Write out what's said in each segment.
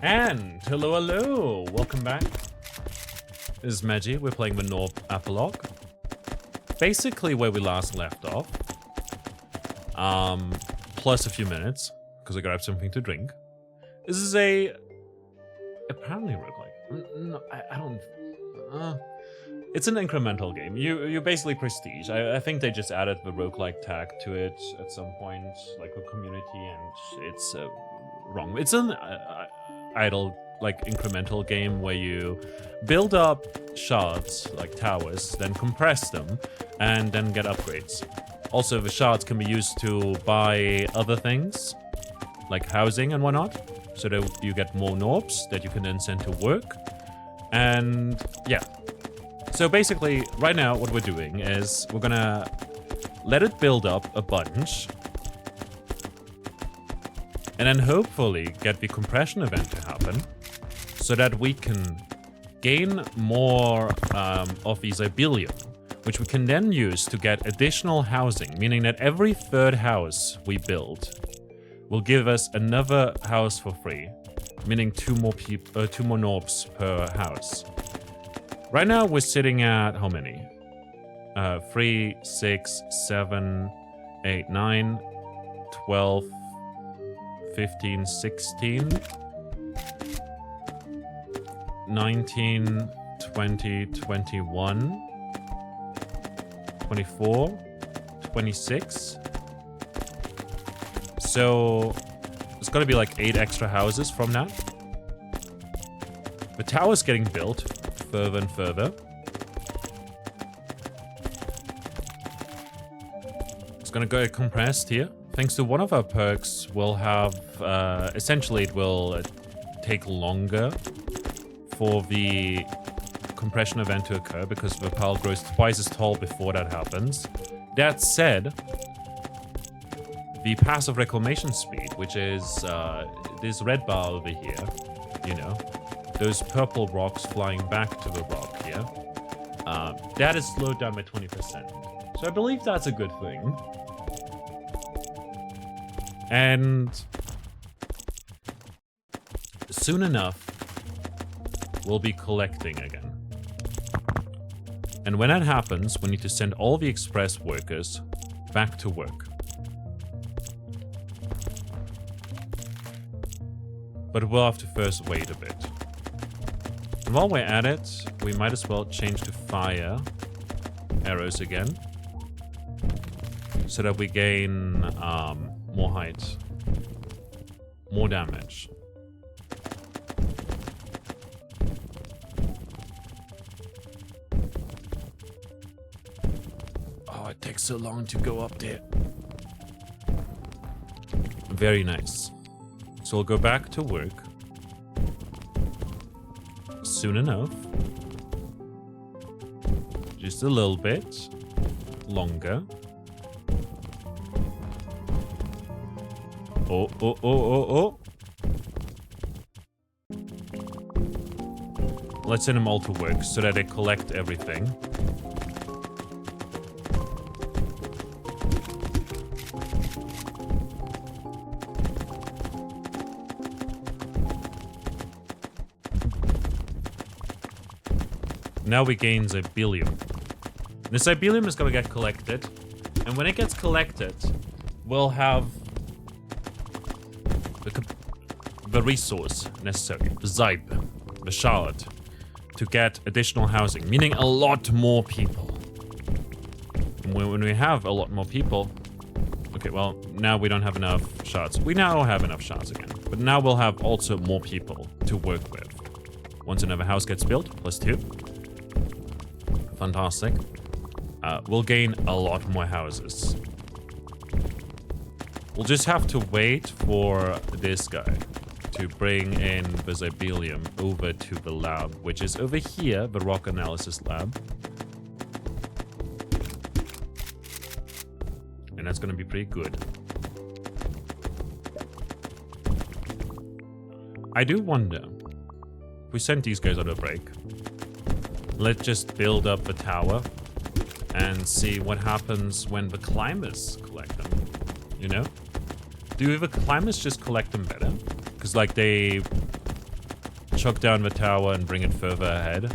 And hello, hello! Welcome back. This is Magi. We're playing the Gnorpe Apologue. Basically where we last left off. Plus a few minutes, because I grabbed something to drink. This is apparently roguelike. No, I don't... it's an incremental game. You basically prestige. I think they just added the roguelike tag to it at some point, like the community, and it's wrong. It's an idle, like, incremental game where you build up shards, like towers, then compress them, and then get upgrades. Also, the shards can be used to buy other things, like housing and whatnot, so that you get more Gnorpes that you can then send to work. And yeah. So basically, right now, what we're doing is we're gonna let it build up a bunch, and then hopefully get the compression event to happen, so that we can gain more of the Zibelium, which we can then use to get additional housing, meaning that every third house we build will give us another house for free, meaning two more Gnorpes per house. Right now we're sitting at how many? 3, 6, 7, 8, 9, 12, 15, 16, 19, 20, 21, 24, 26. So it's gonna be like 8 extra houses from that. The tower's getting built further and further. It's gonna go compressed here. Thanks to one of our perks, we'll have, essentially it will take longer for the compression event to occur because the pile grows twice as tall before that happens. That said, the passive reclamation speed, which is this red bar over here, you know, those purple rocks flying back to the rock here, that is slowed down by 20%. So I believe that's a good thing. And soon enough, we'll be collecting again. And when that happens, we need to send all the express workers back to work. But we'll have to first wait a bit. And while we're at it, we might as well change to fire arrows again, so that we gain more height, more damage. Oh, it takes so long to go up there. Very nice. So we'll go back to work soon enough. Just a little bit longer. Oh, oh, oh, oh, oh. Let's send them all to work so that they collect everything. Now we gain Zibelium. The Zibelium is gonna get collected, and when it gets collected, we'll have the resource necessary, the Zib, the shard, to get additional housing, meaning a lot more people. And when we have a lot more people, okay, well, now we don't have enough shards. We now have enough shards again, but now we'll have also more people to work with. Once another house gets built, +2. Fantastic. We'll gain a lot more houses. We'll just have to wait for this guy to bring in the Zibelium over to the lab, which is over here, the rock analysis lab. And that's gonna be pretty good. I do wonder, if we send these guys on a break, let's just build up the tower and see what happens when the climbers collect them, you know? Do the climbers just collect them better? Because, like, they chuck down the tower and bring it further ahead.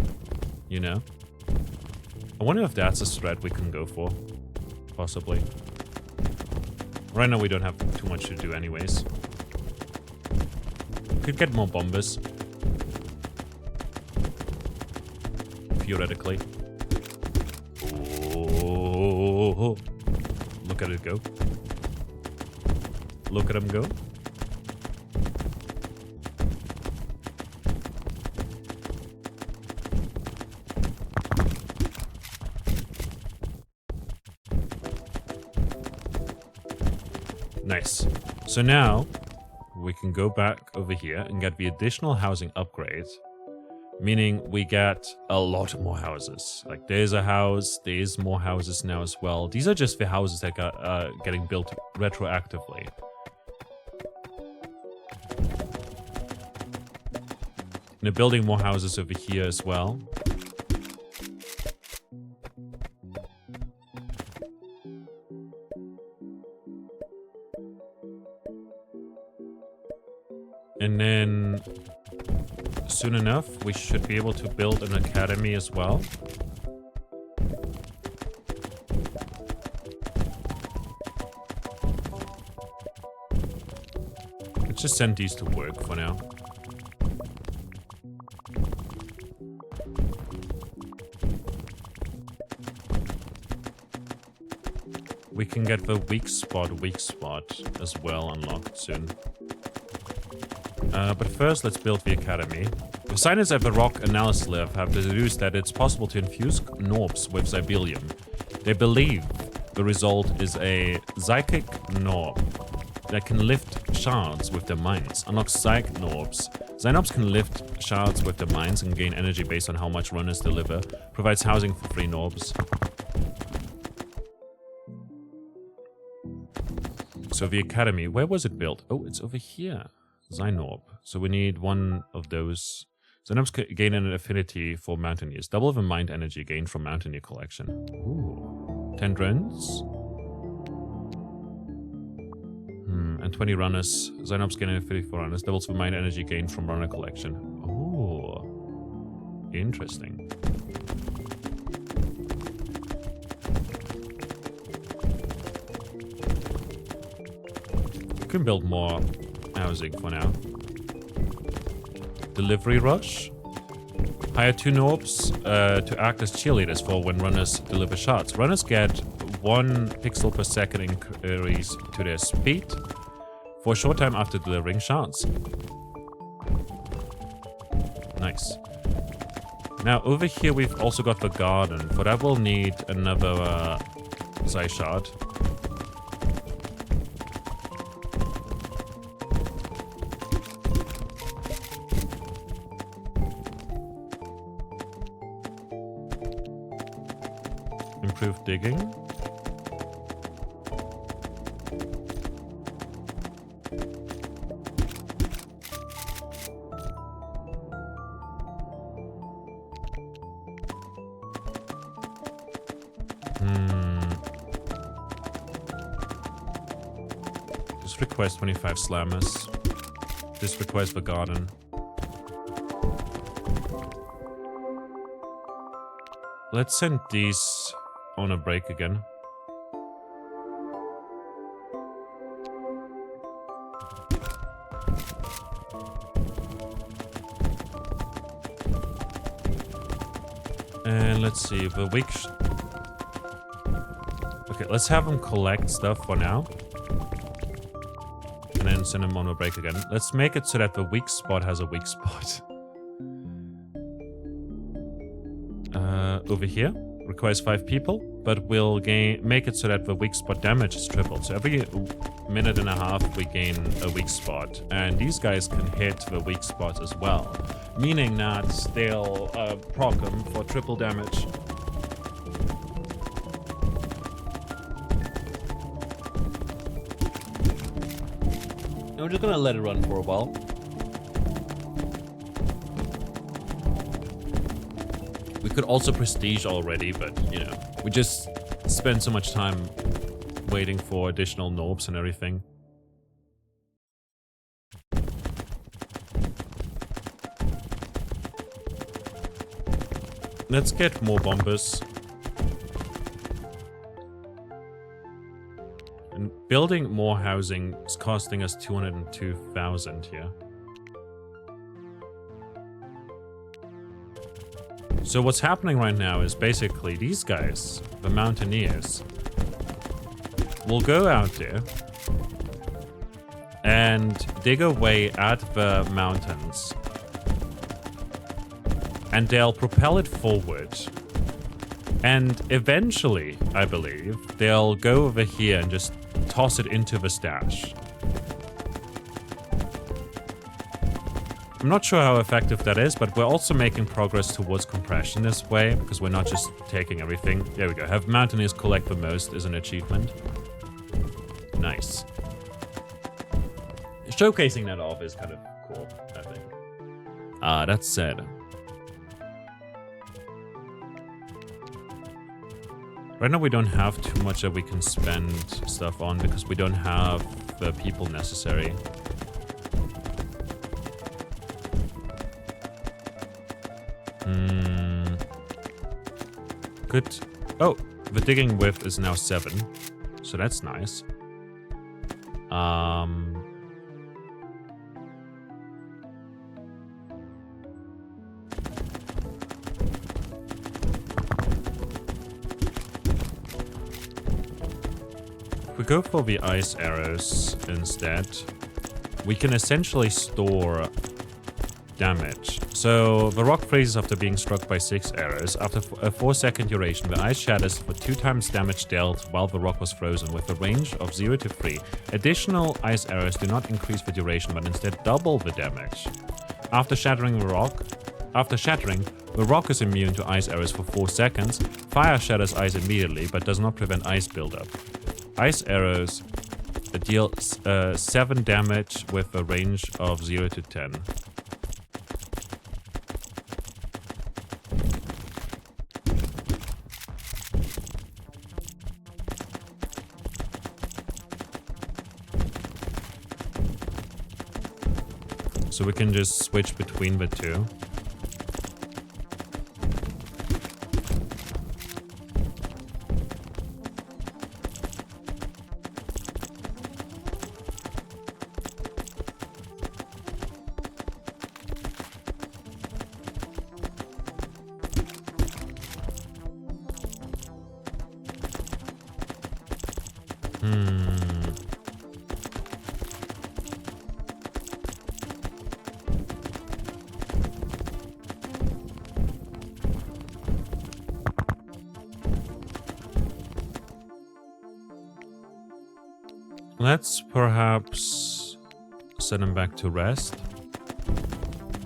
You know? I wonder if that's a strat we can go for. Possibly. Right now we don't have too much to do anyways. Could get more bombers. Theoretically. Oh, look at it go. Look at him go. Nice. So now we can go back over here and get the additional housing upgrade, meaning we get a lot more houses. Like there's a house, there's more houses now as well. These are just the houses that got getting built retroactively. And they're building more houses over here as well. And then, soon enough, we should be able to build an academy as well. Let's just send these to work for now. We can get the weak spot as well unlocked soon. But first, let's build the academy. The scientists at the Rock Analysis Lab have deduced that it's possible to infuse Gnorpes with Zybelium. They believe the result is a psychic Gnorpe that can lift shards with their minds. Unlock Psych Gnorpes. Gnorpes can lift shards with their minds and gain energy based on how much runners deliver. Provides housing for 3 Gnorpes. So the academy, where was it built? Oh, it's over here. Gnorpe. So we need one of those. Gnorpes gain an affinity for mountaineers. Double the mind energy gained from mountaineer collection. Ooh. 10 drones. And 20 runners. Gnorpes gain an affinity for runners. Doubles the mind energy gained from runner collection. Ooh. Interesting. We can build more housing for now. Delivery rush. Hire 2 Gnorpes to act as cheerleaders for when runners deliver shards. Runners get 1 pixel per second increase to their speed for a short time after delivering shards. Nice. Now over here we've also got the garden. For that we'll need another Psy shard. Improved digging. This requires 25 slammers. This requires the garden. Let's send these on a break again. And let's see, the week... Okay, let's have them collect stuff for now. And then send them on a break again. Let's make it so that the weak spot has a weak spot. Over here. Requires 5 people, but we'll make it so that the weak spot damage is tripled. So every minute and a half we gain a weak spot, and these guys can hit the weak spot as well, meaning that they'll proc them for triple damage. And we're just gonna let it run for a while. We could also prestige already, but, you know, we just spend so much time waiting for additional Gnorpes and everything. Let's get more bombers. And building more housing is costing us 202,000 here. So what's happening right now is basically these guys, the mountaineers, will go out there and dig away at the mountains. And they'll propel it forward. And eventually, I believe, they'll go over here and just toss it into the stash. I'm not sure how effective that is, but we're also making progress towards compression this way, because we're not just taking everything. There we go. Have mountaineers collect the most is an achievement. Nice. Showcasing that off is kind of cool, I think. That said, right now we don't have too much that we can spend stuff on because we don't have the people necessary. Good. Oh, the digging width is now 7, so that's nice. If we go for the ice arrows instead, we can essentially store damage. So the rock freezes after being struck by 6 arrows. After a 4-second duration, the ice shatters for 2 times damage dealt while the rock was frozen, with a range of 0 to 3. Additional ice arrows do not increase the duration, but instead double the damage. After shattering, the rock is immune to ice arrows for 4 seconds. Fire shatters ice immediately, but does not prevent ice buildup. Ice arrows deal 7 damage with a range of 0 to 10. So we can just switch between the two. Let's perhaps send them back to rest.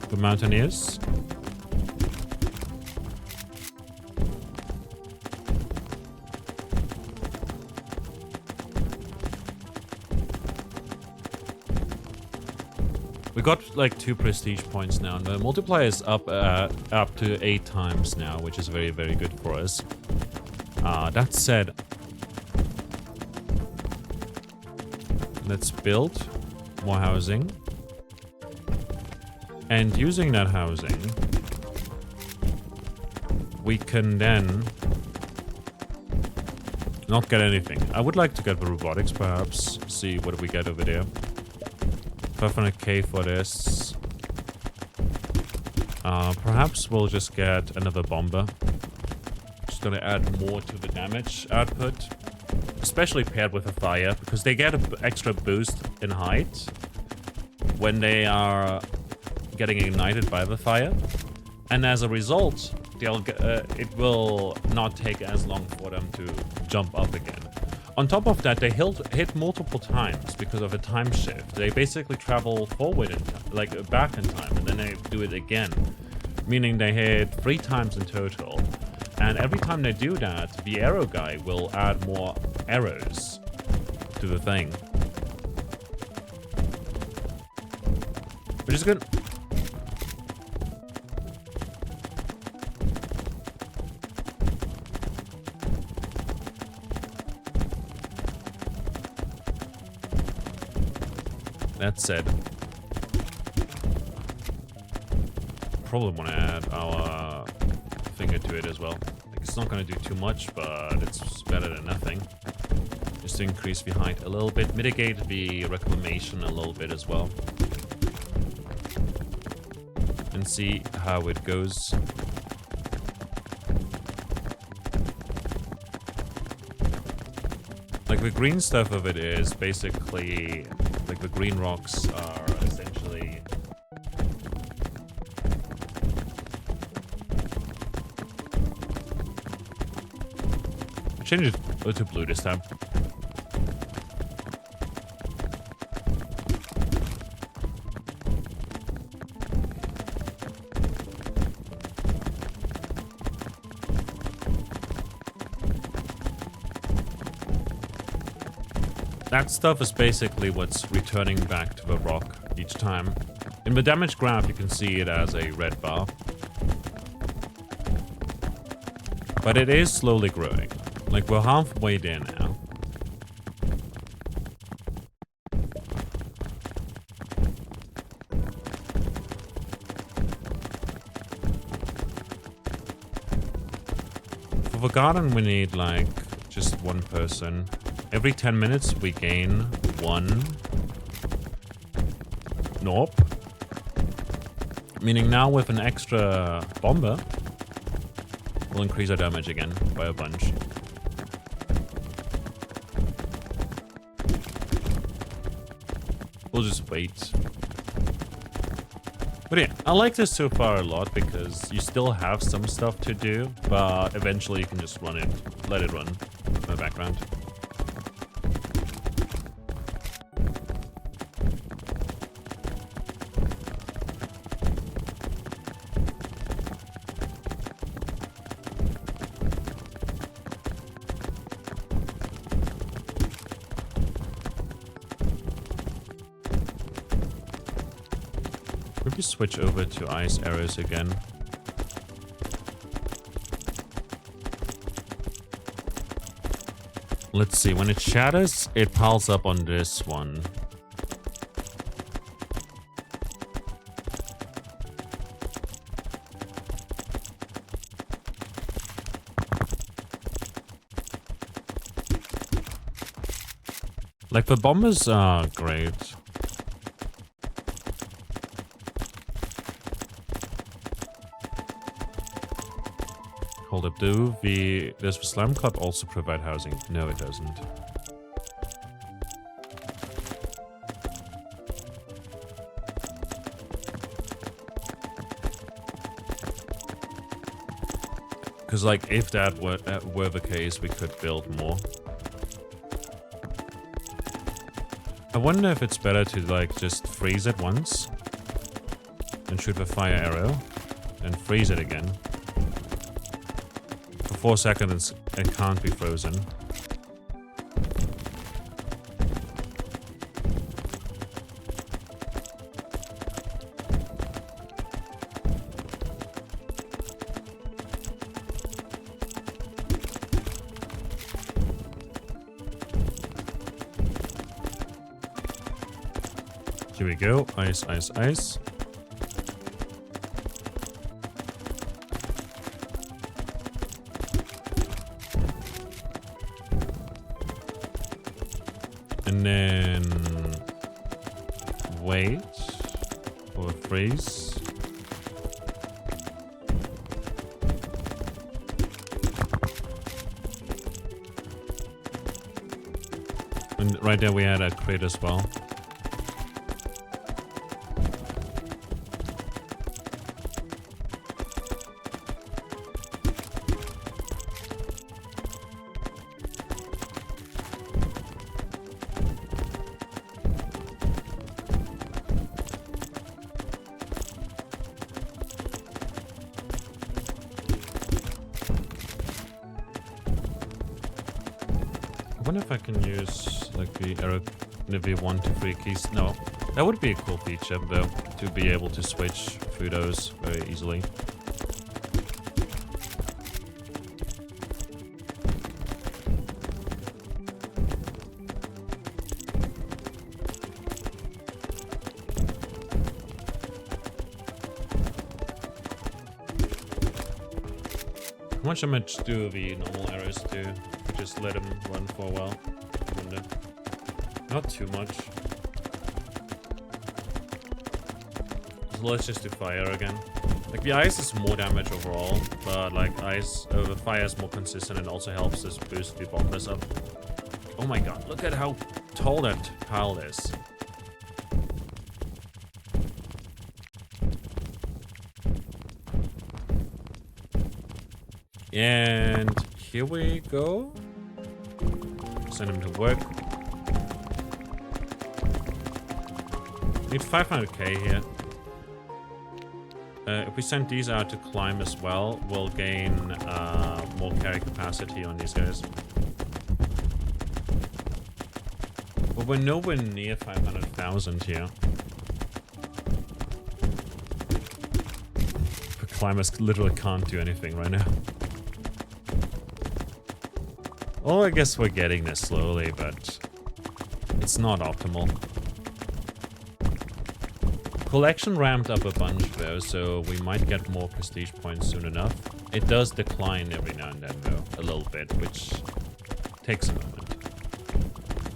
The mountaineers. We got like 2 prestige points now, and the multiplier is up to 8 times now, which is very, very good for us. That said, let's build more housing. And using that housing, we can then not get anything. I would like to get the robotics, perhaps. See what we get over there. 500k for this. Perhaps we'll just get another bomber. Just gonna add more to the damage output. Especially paired with a fire, because they get an extra boost in height when they are getting ignited by the fire, and as a result, it will not take as long for them to jump up again. On top of that, they hit multiple times because of a time shift. They basically travel forward in time, like back in time, and then they do it again, meaning they hit 3 times in total. And every time they do that, the arrow guy will add more arrows to the thing. Which is good. That said, probably want to add our finger to it as well. Like, it's not going to do too much, but it's better than nothing. Just to increase the height a little bit, mitigate the reclamation a little bit as well. And see how it goes. Like, the green stuff of it is basically, like, the green rocks are essentially... Change it to blue this time. That stuff is basically what's returning back to the rock each time. In the damage graph, you can see it as a red bar. But it is slowly growing. Like, we're halfway there now. For the garden, we need, like, just one person. Every 10 minutes, we gain one Gnorpe. Meaning now with an extra bomber, we'll increase our damage again by a bunch. We'll just wait. But yeah, I like this so far a lot because you still have some stuff to do, but eventually you can just run it, let it run in the background. Maybe switch over to ice arrows again. Let's see, when it shatters, it piles up on this one. Like, the bombers are great. Hold up, does the Slime Club also provide housing? No, it doesn't. Because, like, if that were the case, we could build more. I wonder if it's better to, like, just freeze it once and shoot the fire arrow and freeze it again. For 4 seconds, it can't be frozen. Here we go. Ice, ice, ice. And then wait for a freeze. And right there we had a crate as well. I wonder if I can use like the arrow, maybe 1 to 3 keys. No, that would be a cool feature though, to be able to switch through those very easily. How much damage do the normal arrows do? We just let them run for a while. I wonder. Not too much. So let's just do fire again. Like the ice is more damage overall, but like ice over fire is more consistent and also helps us boost the bombers up. Oh my god, look at how tall that pile is. And here we go. Send him to work. Need 500k here. If we send these out to climb as well, we'll gain more carry capacity on these guys. But we're nowhere near 500,000 here. The climbers literally can't do anything right now. Well, I guess we're getting this slowly, but it's not optimal. Collection ramped up a bunch though, so we might get more prestige points soon enough. It does decline every now and then though, a little bit, which takes a moment.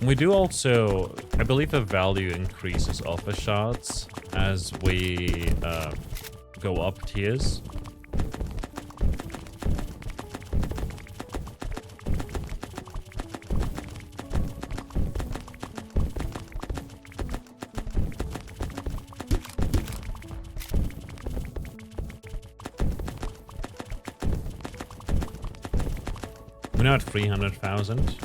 We do also, I believe the value increases of the shards as we go up tiers. We're now at 300,000.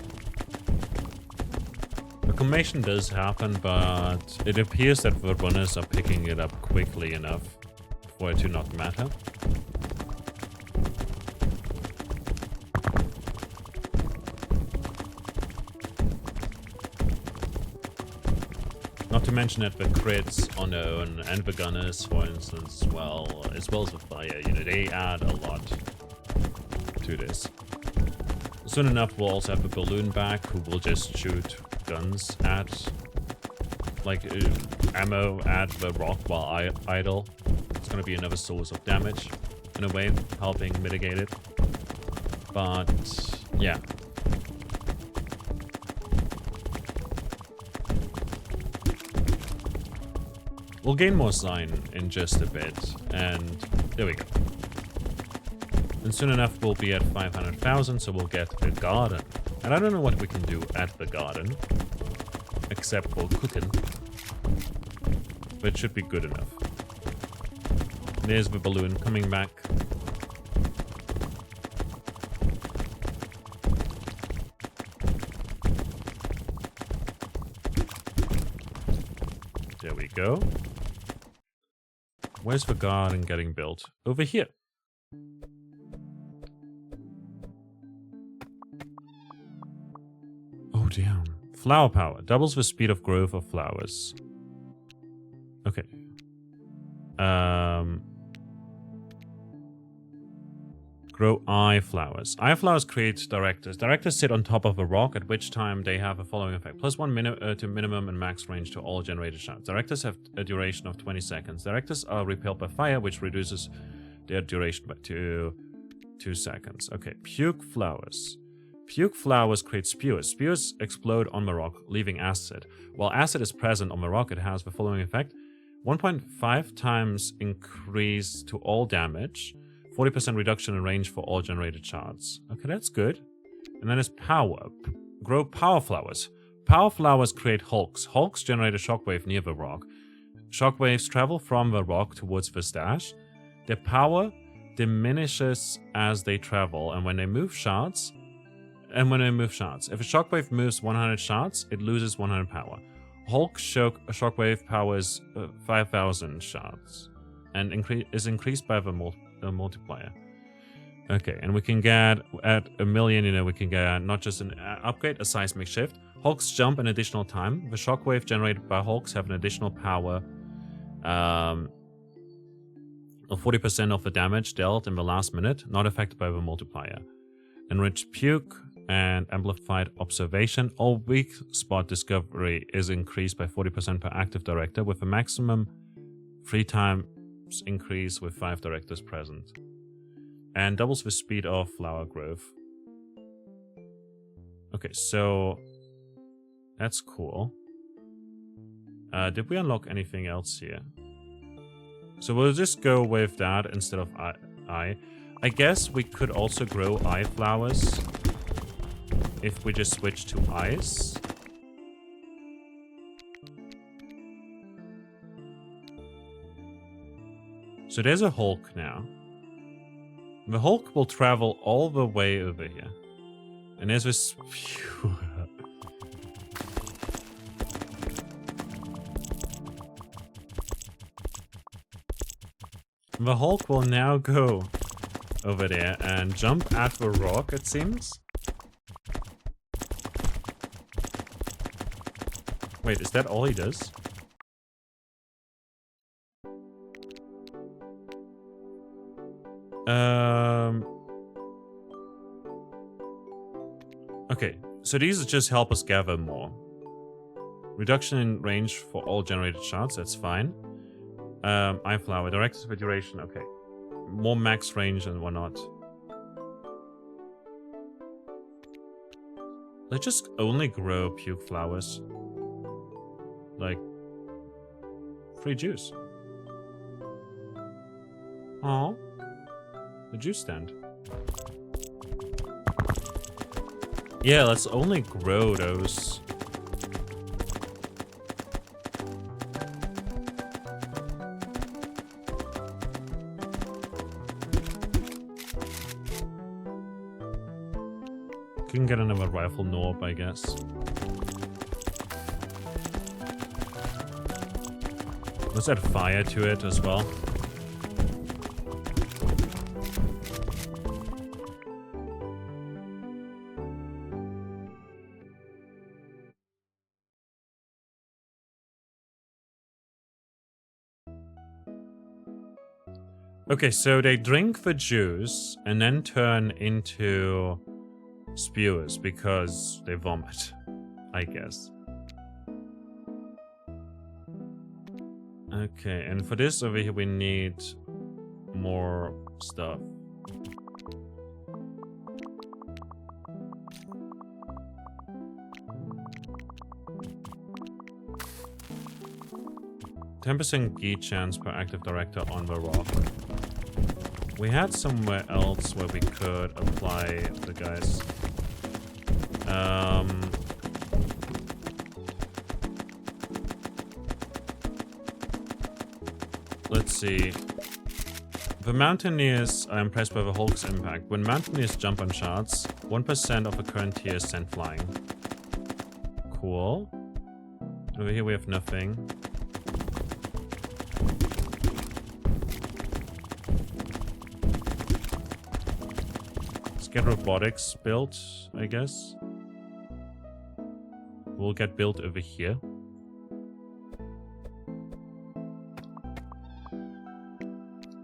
Accumulation does happen, but it appears that the runners are picking it up quickly enough for it to not matter. Not to mention that the crits on their own and the gunners, for instance, well, as well as the fire, you know, they add a lot to this. Soon enough, we'll also have a balloon back who will just shoot guns at, like, ammo at the rock while idle. It's going to be another source of damage, in a way, helping mitigate it. But, yeah. We'll gain more sign in just a bit, and there we go. And soon enough, we'll be at 500,000, so we'll get the garden. And I don't know what we can do at the garden, except for cooking. But it should be good enough. There's the balloon coming back. There we go. Where's the garden getting built? Over here. Oh, damn. Flower power. Doubles the speed of growth of flowers. Okay. Grow eye flowers. Eye flowers create directors. Directors sit on top of a rock, at which time they have the following effect. +1 to minimum and max range to all generated shards. Directors have a duration of 20 seconds. Directors are repelled by fire, which reduces their duration by 2 seconds. Okay, puke flowers. Puke flowers create spewers. Spewers explode on the rock, leaving acid. While acid is present on the rock, it has the following effect. 1.5 times increase to all damage. 40% reduction in range for all generated shards. Okay, that's good. And then it's power. Grow power flowers. Power flowers create hulks. Hulks generate a shockwave near the rock. Shockwaves travel from the rock towards the stash. Their power diminishes as they travel, and when they move shards, if a shockwave moves 100 shards, it loses 100 power. Hulk shockwave powers 5,000 shards, and is increased by the multiplier. Okay, and we can get at 1 million, you know, we can get not just an upgrade, a seismic shift. Hulks jump an additional time. The shockwave generated by Hulks have an additional power of 40% of the damage dealt in the last minute, not affected by the multiplier. Enriched puke and amplified observation. All weak spot discovery is increased by 40% per active director, with a maximum 3 times increase with 5 directors present. And doubles the speed of flower growth. Okay, so that's cool. Did we unlock anything else here? So we'll just go with that instead of eye. I guess we could also grow eye flowers if we just switch to ice. So there's a Hulk now. The Hulk will travel all the way over here. And there's this... The Hulk will now go over there and jump at the rock, it seems. Wait, is that all he does? Okay, so these just help us gather more. Reduction in range for all generated shards, that's fine. Eye flower, directed for duration, okay. More max range and whatnot. Let's just only grow puke flowers. Like, free juice. Oh, the juice stand. Yeah, let's only grow those. Can get another rifle Gnorpe, I guess. Let's add fire to it as well. Okay, so they drink the juice and then turn into spewers because they vomit, I guess. Okay, and for this over here we need more stuff. %% G chance per active director on the rock. We had somewhere else where we could apply the guys. Let's see. The Mountaineers are impressed by the Hulk's impact. When Mountaineers jump on shards, 1% of the current tier is sent flying. Cool. Over here we have nothing. Let's get robotics built, I guess. We'll get built over here.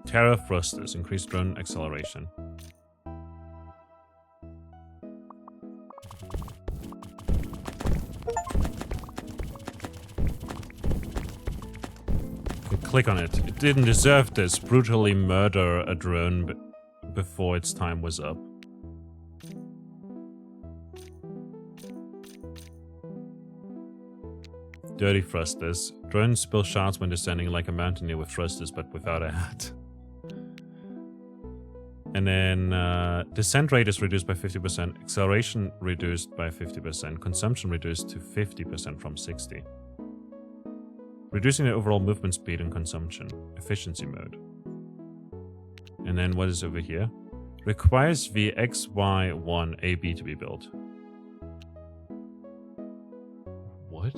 Terra thrusters, increased drone acceleration. Click on it. It didn't deserve this. Brutally murder a drone before its time was up. Dirty thrusters. Drones spill shards when descending like a mountaineer with thrusters, but without a hat. And then descent rate is reduced by 50%, acceleration reduced by 50%, consumption reduced to 50% from 60%. Reducing the overall movement speed and consumption, efficiency mode. And then what is over here? Requires the XY1 AB to be built. What?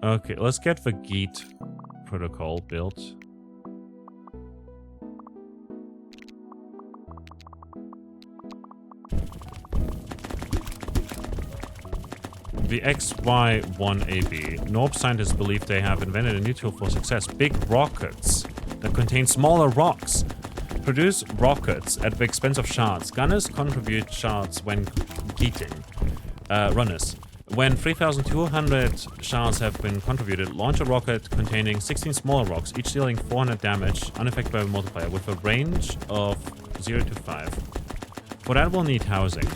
Okay, let's get the Geet protocol built. The XY1AB. Gnorpe scientists believe they have invented a new tool for success. Big rockets that contain smaller rocks. Produce rockets at the expense of shards. Gunners contribute shards when geeting. Runners. When 3,200 shards have been contributed, launch a rocket containing 16 smaller rocks, each dealing 400 damage, unaffected by a multiplier, with a range of 0 to 5. For that, we'll need housing.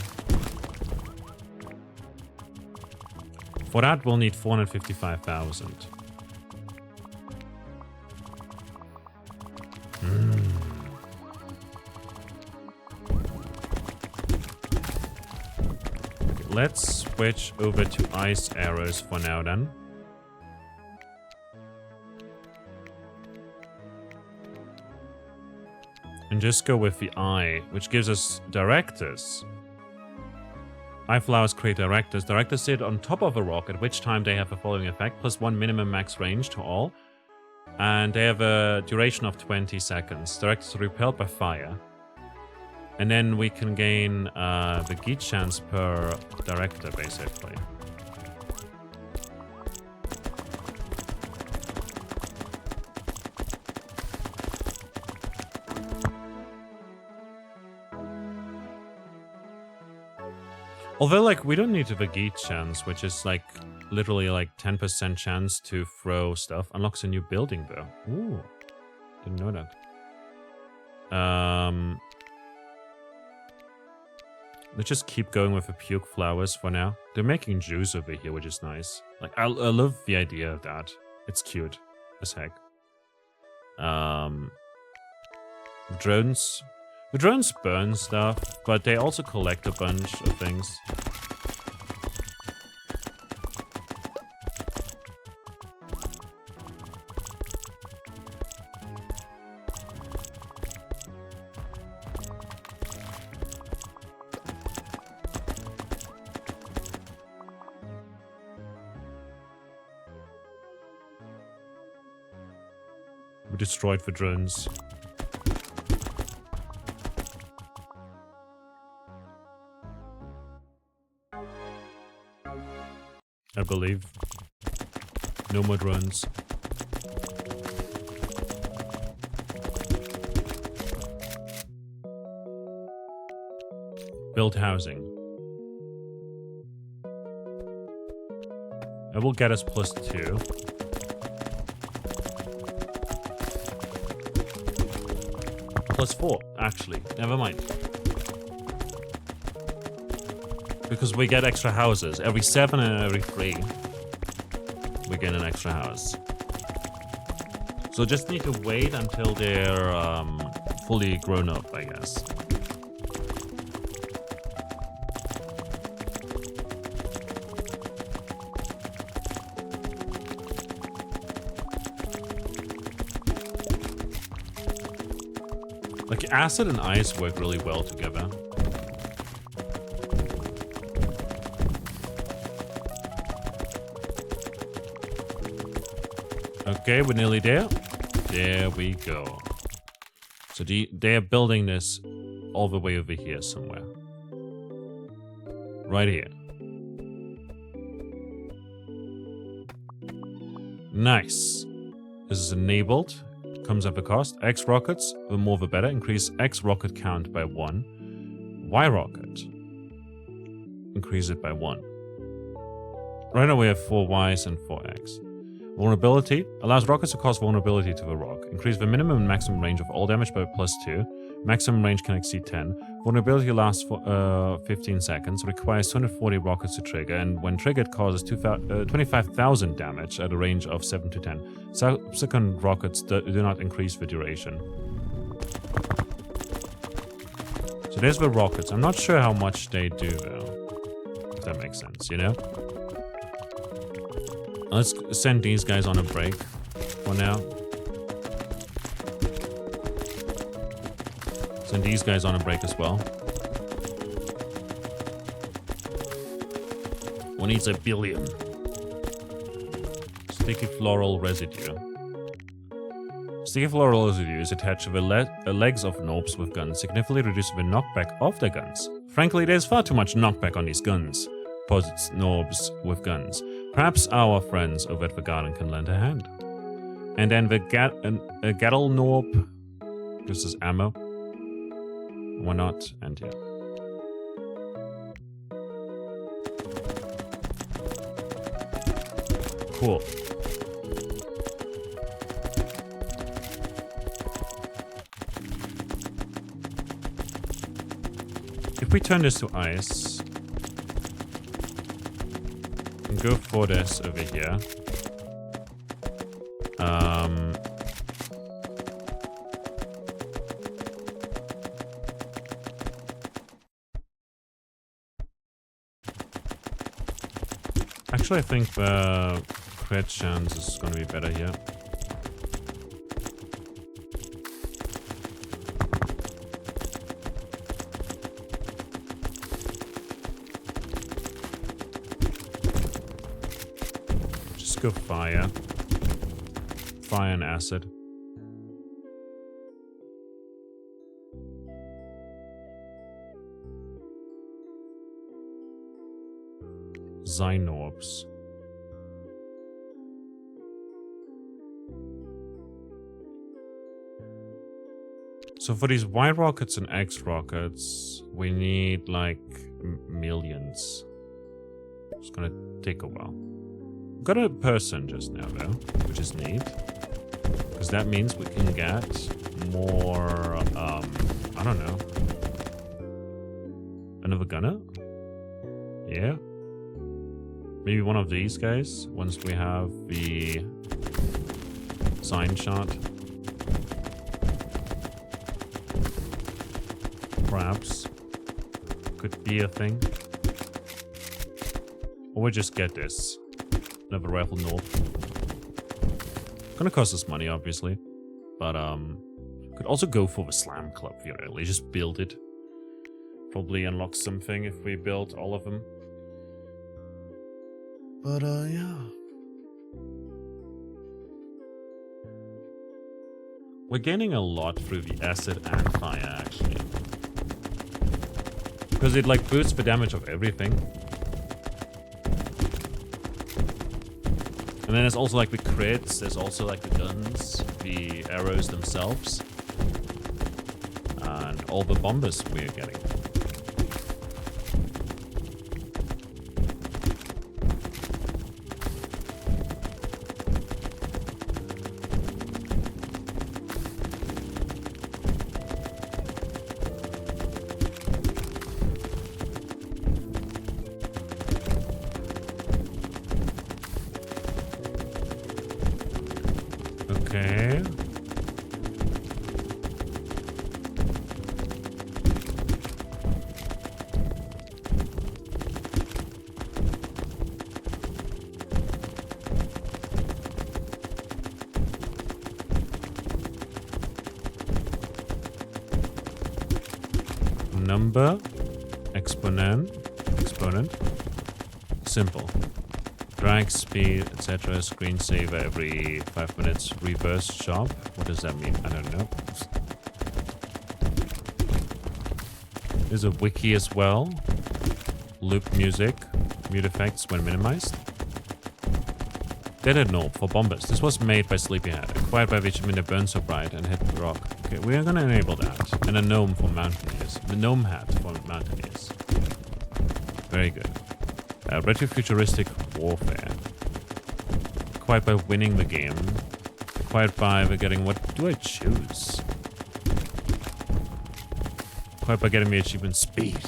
For that, we'll need 455,000. Let's switch over to ice arrows for now then. And just go with the eye, which gives us directors. Eye flowers create directors. Directors sit on top of a rock, at which time they have the following effect: +1 minimum max range to all. And they have a duration of 20 seconds. Directors are repelled by fire. And then we can gain the geat chance per director, basically. Although, like, we don't need the geat chance, which is, like, literally, like, 10% chance to throw stuff. Unlocks a new building, though. Ooh. Didn't know that. Let's just keep going with the puke flowers for now. They're making juice over here, which is nice. Like, I love the idea of that. It's cute as heck. Drones. The drones burn stuff, but they also collect a bunch of things. We destroyed the drones. I believe. No more drones. Build housing. It will get us +2. +4, actually. Never mind. Because we get extra houses. Every 7 and every 3, we get an extra house. So just need to wait until they're fully grown up, I guess. Like, acid and ice work really well together. Okay, we're nearly there. There we go. So they're building this all the way over here somewhere. Right here. Nice. This is enabled. Comes at a cost. X rockets, the more the better. Increase X rocket count by 1. Y rocket. Increase it by 1. Right now we have 4 Ys and 4 X. Vulnerability. Allows rockets to cause vulnerability to the rock. Increase the minimum and maximum range of all damage by +2. Maximum range can exceed 10. Vulnerability lasts for 15 seconds. Requires 240 rockets to trigger. And when triggered, causes 25,000 damage at a range of 7 to 10. Subsequent rockets do not increase the duration. So there's the rockets. I'm not sure how much they do, though. If that makes sense, you know? Let's send these guys on a break for now. Send these guys on a break as well. One needs a billion. Sticky floral residue. Sticky floral residue is attached to the legs of Gnorpes with guns, significantly reducing the knockback of their guns. Frankly, there's far too much knockback on these guns, posits Gnorpes with guns. Perhaps our friends over at the garden can lend a hand. And then the Gattle Gnorpe gives us ammo. Why not? And yeah. Cool. If we turn this to ice and go for this over here, actually, I think the crit chance is going to be better here. Just go fire. Fire and acid. Gnorpes. So for these Y rockets and X rockets, we need like millions. It's gonna take a while. Got a person just now though, which is neat. Because that means we can get more, I don't know. Another gunner? Yeah. Maybe one of these guys, once we have the sign shot. Perhaps. Could be a thing. Or we just get this. Another rifle Gnorpe. Gonna cost us money, obviously. But, could also go for the slam club, really. Just build it. Probably unlock something if we build all of them. But, yeah. We're gaining a lot through the acid and fire, actually. Because it, like, boosts the damage of everything. And then there's also, like, the crits. There's also, like, the guns. The arrows themselves. And all the bombers we're getting. Okay. Number, exponent, simple. Drag, speed, etc. Screensaver every 5 minutes. Reverse shop. What does that mean? I don't know. There's a wiki as well. Loop music. Mute effects when minimized. Deadhead Gnorpe for bombers. This was made by Sleepyhead. Acquired by Vitamin that burns so bright and hit the rock. Okay, we are gonna enable that. And a gnome for mountaineers. The gnome hat for mountaineers. Very good. Retrofuturistic warfare. Acquired by winning the game. Acquired by getting... What do I choose? Acquired by getting the achievement speed.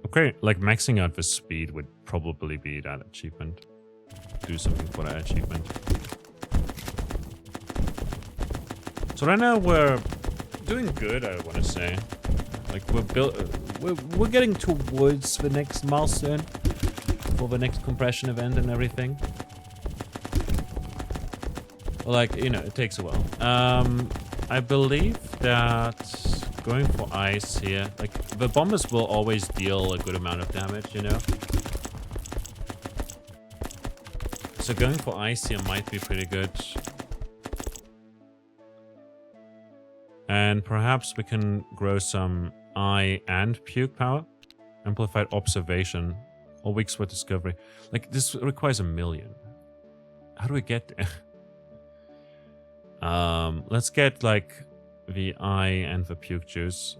Okay, like maxing out the speed would probably be that achievement. Do something for that achievement. So right now we're doing good, I want to say. Like we're getting towards the next milestone for the next compression event and everything. Like, you know, it takes a while. I believe that going for ice here, like the bombers will always deal a good amount of damage, you know. So going for ice here might be pretty good. And perhaps we can grow some eye and puke power. Amplified observation. All weeks for discovery. Like, this requires 1 million. How do we get there? Let's get, like, the eye and the puke juice.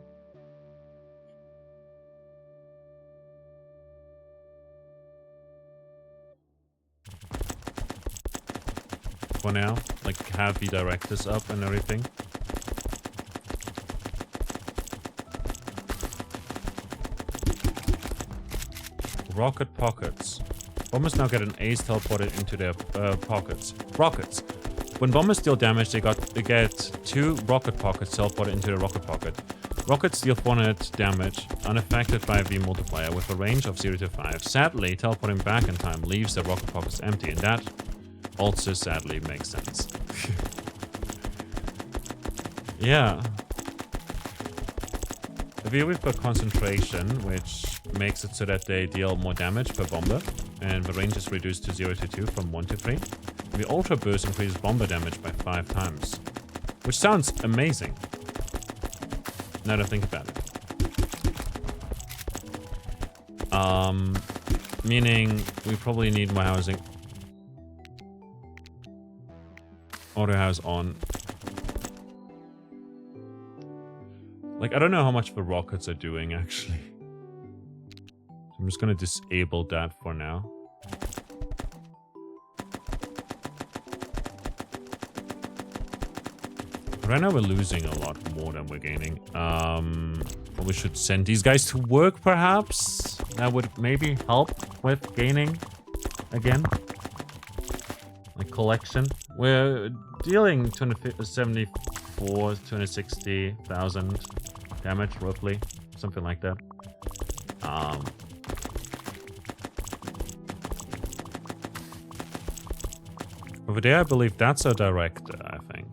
for now. Like, have the directors up and everything. Rocket pockets. Bombers now get an ace teleported into their pockets. Rockets. When bombers deal damage, they get 2 rocket pockets teleported into the rocket pocket. Rockets deal 400 damage, unaffected by the multiplier, with a range of 0 to 5. Sadly, teleporting back in time leaves the rocket pockets empty, and that also sadly makes sense. Yeah. Here we've got concentration, which makes it so that they deal more damage per bomber, and the range is reduced to 0 to 2 from 1 to 3. The Ultra Boost increases bomber damage by 5 times, which sounds amazing. Now that I think about it. Meaning we probably need more housing. Auto house on. Like, I don't know how much the rockets are doing, actually. So I'm just gonna disable that for now. Right now we're losing a lot more than we're gaining. Probably should send these guys to work, perhaps? That would maybe help with gaining again. Like collection. We're dealing 274, 260,000 damage, roughly. Something like that. Over there, I believe that's a director, I think.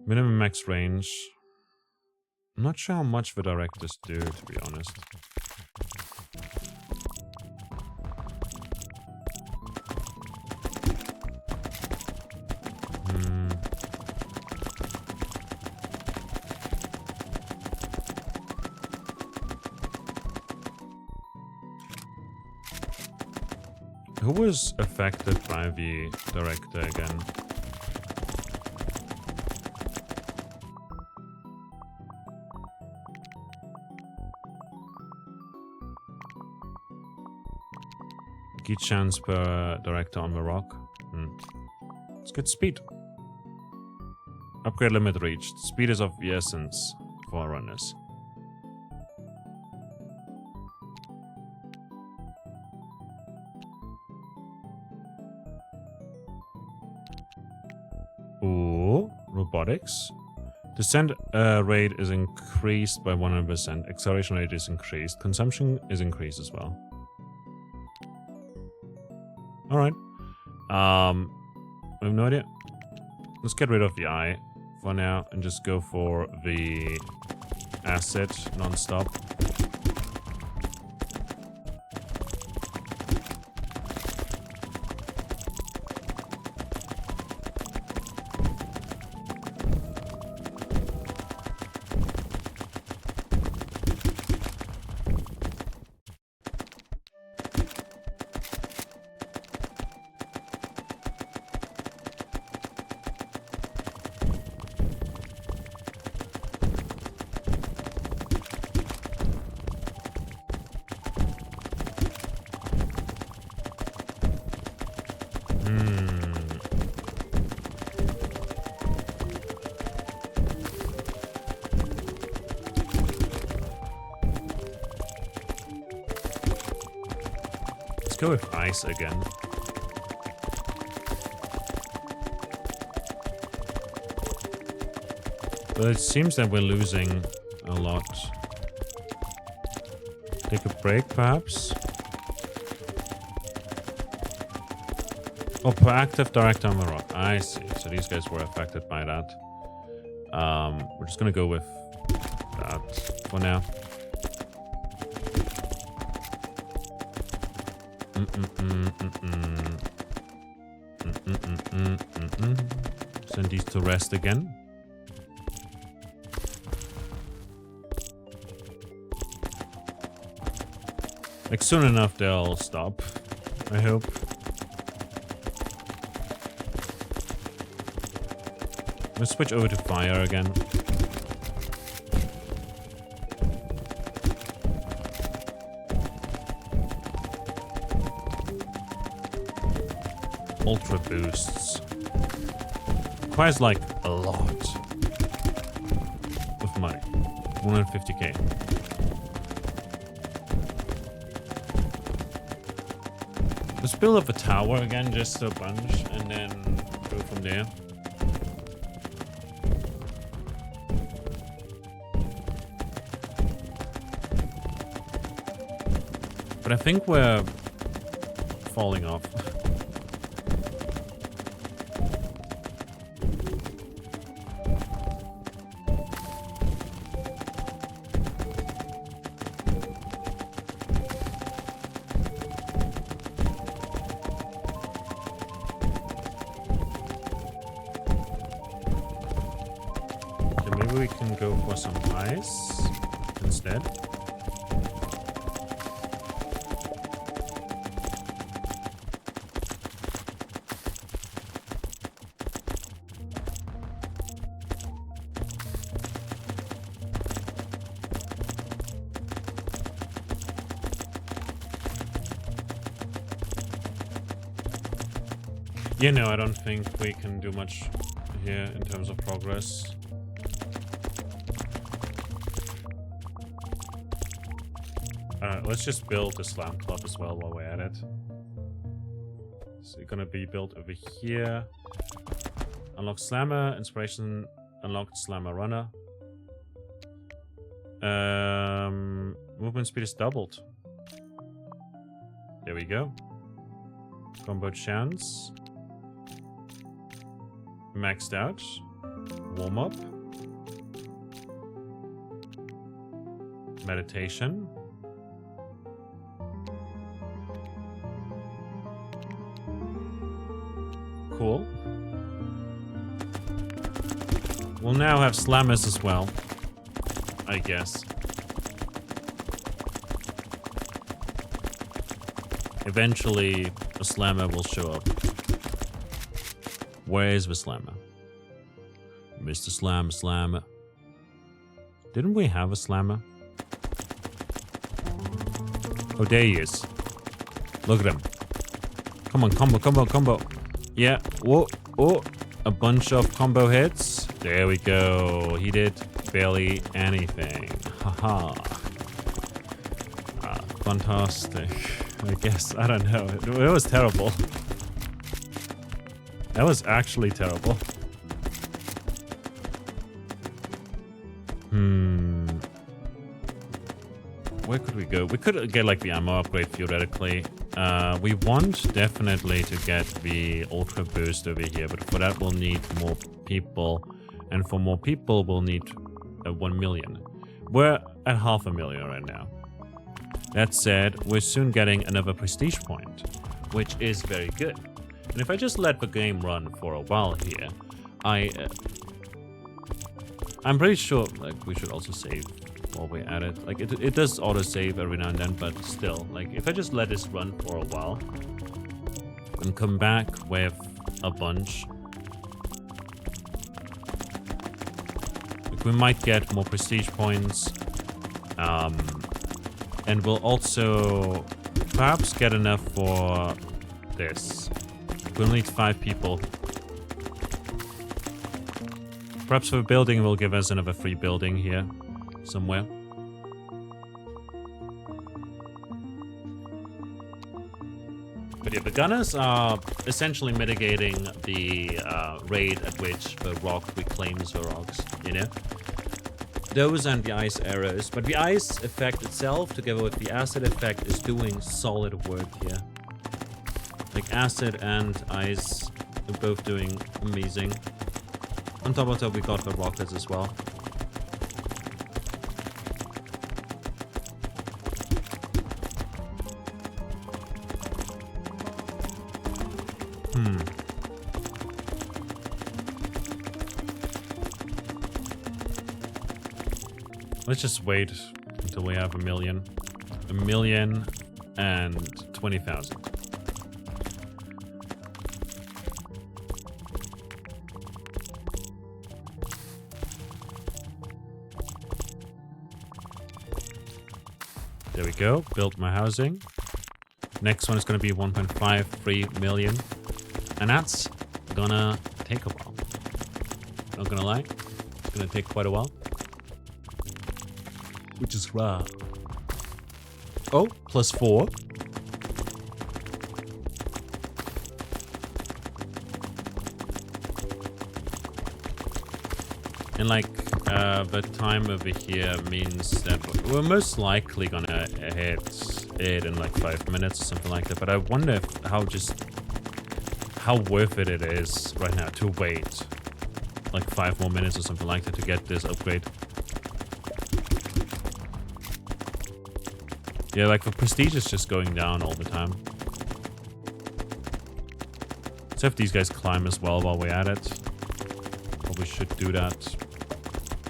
Minimum max range. I'm not sure how much the directors do, to be honest. Who was affected by the director again? Key chance per director on the rock. Let's get speed. Upgrade limit reached. Speed is of the essence for runners. Ooh, robotics. Descent rate is increased by 100%. Acceleration rate is increased. Consumption is increased as well. Alright. I have no idea. Let's get rid of the eye for now and just go for the acid non-stop. Go with ice again. But it seems that we're losing a lot. Take a break, perhaps? Oh, proactive direct on the rock. I see. So these guys were affected by that. We're just gonna go with that for now. Send these to rest again. Like soon enough they'll stop, I hope. Let's switch over to fire again. ultra boosts. Requires like a lot of money. 150k. Let's build up a tower again, just a bunch, and then go from there. But I think we're falling off. Maybe we can go for some ice instead. Yeah, no, I don't think we can do much here in terms of progress. Alright, let's just build the slam club as well while we're at it. So it's gonna be built over here. Unlock slammer, inspiration, unlocked slammer runner. Movement speed is doubled. There we go. Combo chance. Maxed out. Warm up. Meditation. Cool. We'll now have slammers as well, I guess. Eventually, a slammer will show up. Where is the slammer? Mr. Slammer. Didn't we have a slammer? Oh, there he is. Look at him. Come on, combo. Yeah, whoa, oh, a bunch of combo hits. There we go. He did barely anything. Haha. Fantastic. I guess, I don't know. It was terrible. That was actually terrible. Where could we go? We could get like the ammo upgrade theoretically. We want definitely to get the ultra boost over here, but for that we'll need more people. And for more people we'll need 1 million. We're at 500,000 right now. That said, we're soon getting another prestige point, which is very good. And if I just let the game run for a while here, I'm pretty sure like we should also save while we're at it. Like it does auto save every now and then, but still, like if I just let this run for a while and come back with a bunch, like we might get more prestige points, and we'll also perhaps get enough for this. We'll need 5 people. Perhaps for building will give us another free building here somewhere. But yeah, the gunners are essentially mitigating the rate at which the rock reclaims the rocks, you know? Those and the ice arrows. But the ice effect itself, together with the acid effect, is doing solid work here. Like acid and ice are both doing amazing. On top of that, we got the rockets as well. Let's just wait until we have 1 million. 1,020,000. There we go. Built my housing. Next one is going to be 1.53 million. And that's gonna take a while. Not gonna lie. It's gonna take quite a while. Which is rare. Oh, +4. And like, the time over here means that we're most likely gonna hit it in like 5 minutes or something like that. But I wonder if how worth it is right now to wait like 5 more minutes or something like that to get this upgrade. Yeah, like the prestige is just going down all the time. Let's have these guys climb as well while we're at it. Probably should do that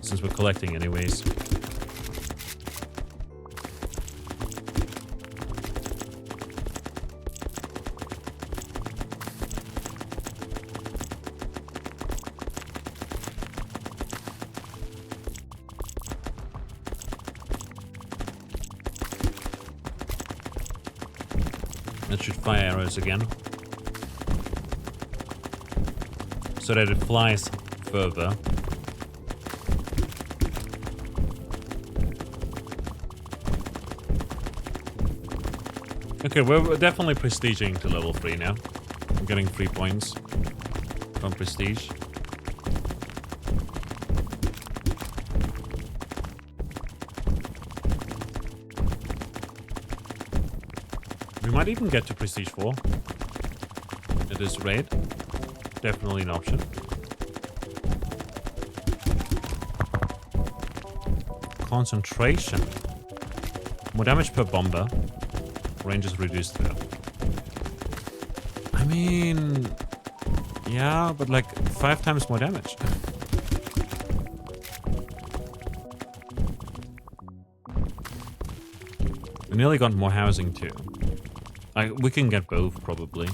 since we're collecting anyways. Let's shoot fire arrows again, so that it flies further. Okay, we're definitely prestiging to level 3 now. I'm getting 3 points from prestige. We might even get to prestige 4 at this rate. Definitely an option. Concentration. More damage per bomber. Range is reduced though. I mean, yeah, but like 5 times more damage. We nearly got more housing too. We can get both probably.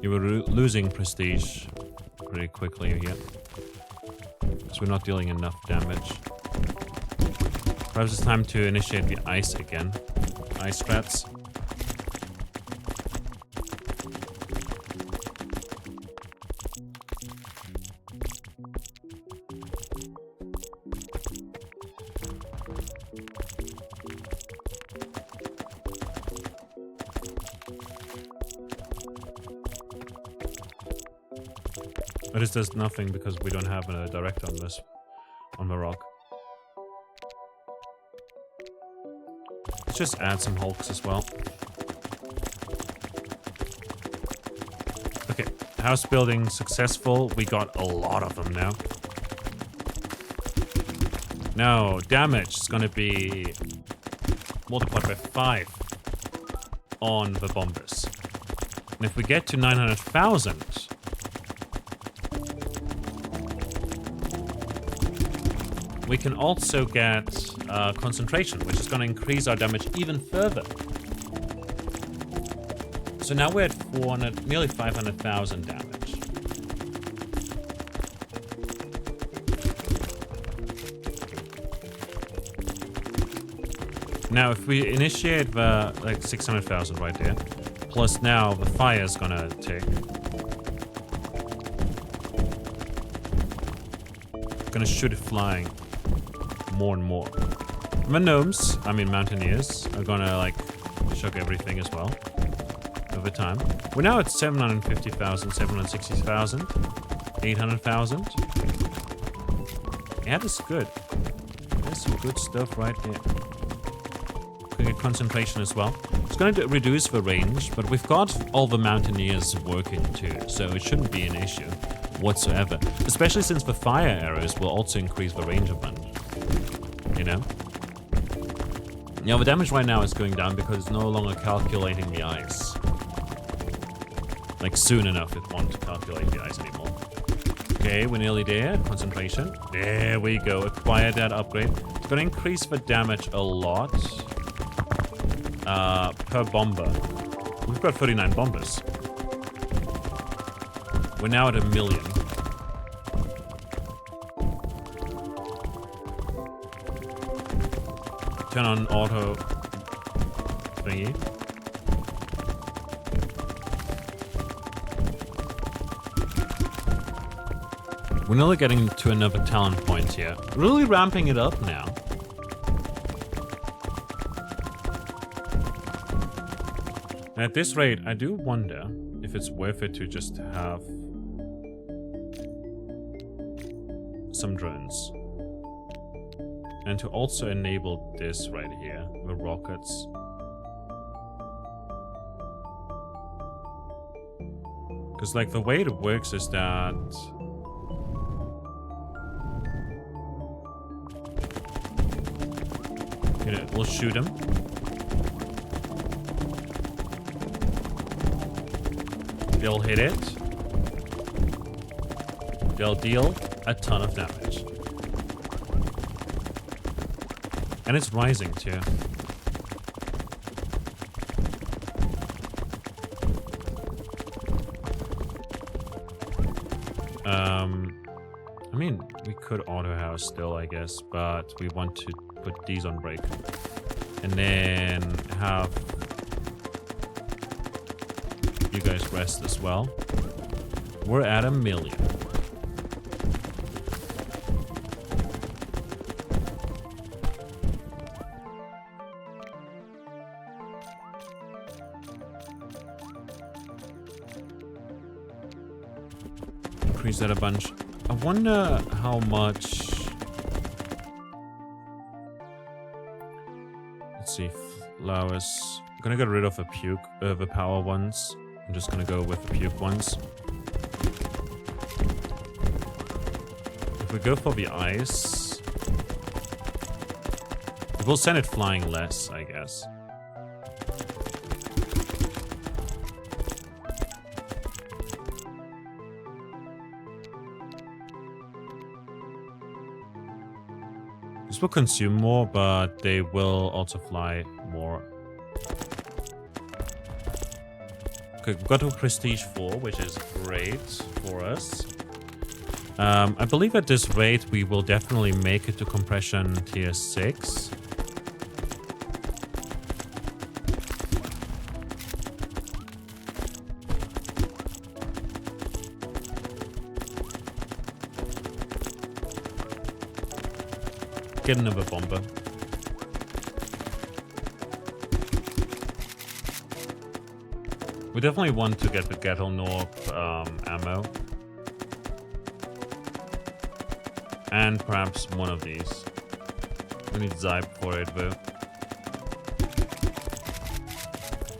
You were losing prestige pretty quickly here. Because we're not dealing enough damage. Perhaps it's time to initiate the ice again. Ice strats. But this does nothing because we don't have a direct on this, on the rock. Let's just add some hulks as well. Okay, house building successful. We got a lot of them now. Now, damage is gonna be multiplied by 5 on the bombers. And if we get to 900,000, we can also get concentration, which is going to increase our damage even further. So now we're at 400, nearly 500,000 damage. Now, if we initiate the like 600,000 right there, plus now the fire is going to take. Going to shoot it flying more and more. The gnomes, I mean mountaineers, are gonna like chuck everything as well over time. We're now at 750,000, 760,000, 800,000. Yeah, that's good. There's some good stuff right here. We can get concentration as well. It's going to reduce the range, but we've got all the mountaineers working too, so it shouldn't be an issue whatsoever. Especially since the fire arrows will also increase the range of them. You know? Yeah, the damage right now is going down because it's no longer calculating the ice. Like, soon enough it won't calculate the ice anymore. Okay, we're nearly there. Concentration. There we go. Acquire that upgrade. It's gonna increase the damage a lot. Per bomber. We've got 39 bombers. We're now at 1 million. turn on auto thingy. We're nearly getting to another talent point here. Really ramping it up now. And at this rate, I do wonder if it's worth it to just have some drones. And to also enable this right here, the rockets. Because like the way it works is that you know, we'll shoot them. They'll hit it. They'll deal a ton of damage. And it's rising too. I mean, we could auto house still, I guess, but we want to put these on break. And then have you guys rest as well. We're at 1 million. Increase that a bunch. I wonder how much. Let's see, flowers. I'm gonna get rid of the power ones. I'm just gonna go with the puke ones. If we go for the ice, it will send it flying less, I guess. This will consume more, but they will also fly more. Okay, we've got to Prestige 4, which is great for us. I believe at this rate we will definitely make it to compression tier 6. Get another bomber. We definitely want to get the Gnorpe ammo. And perhaps one of these. We need Zype for it though.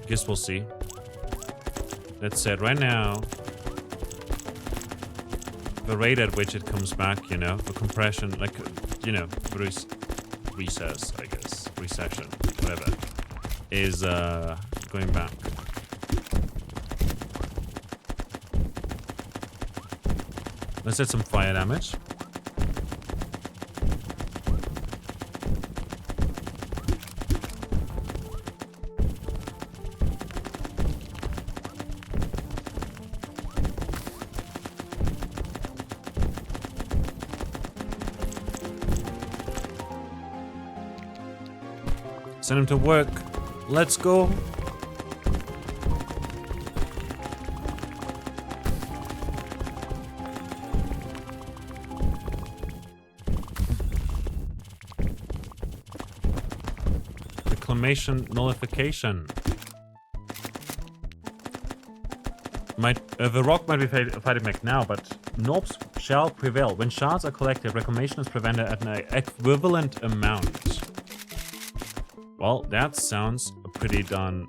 Guess we'll see. That said, right now, the rate at which it comes back, you know, the compression, like, you know, recess, I guess, recession, whatever, is going back. Let's add some fire damage. Send him to work. Let's go. Reclamation nullification. The rock might be fighting back now, but Gnorpes shall prevail. When shards are collected, reclamation is prevented at an equivalent amount. Well, that sounds pretty darn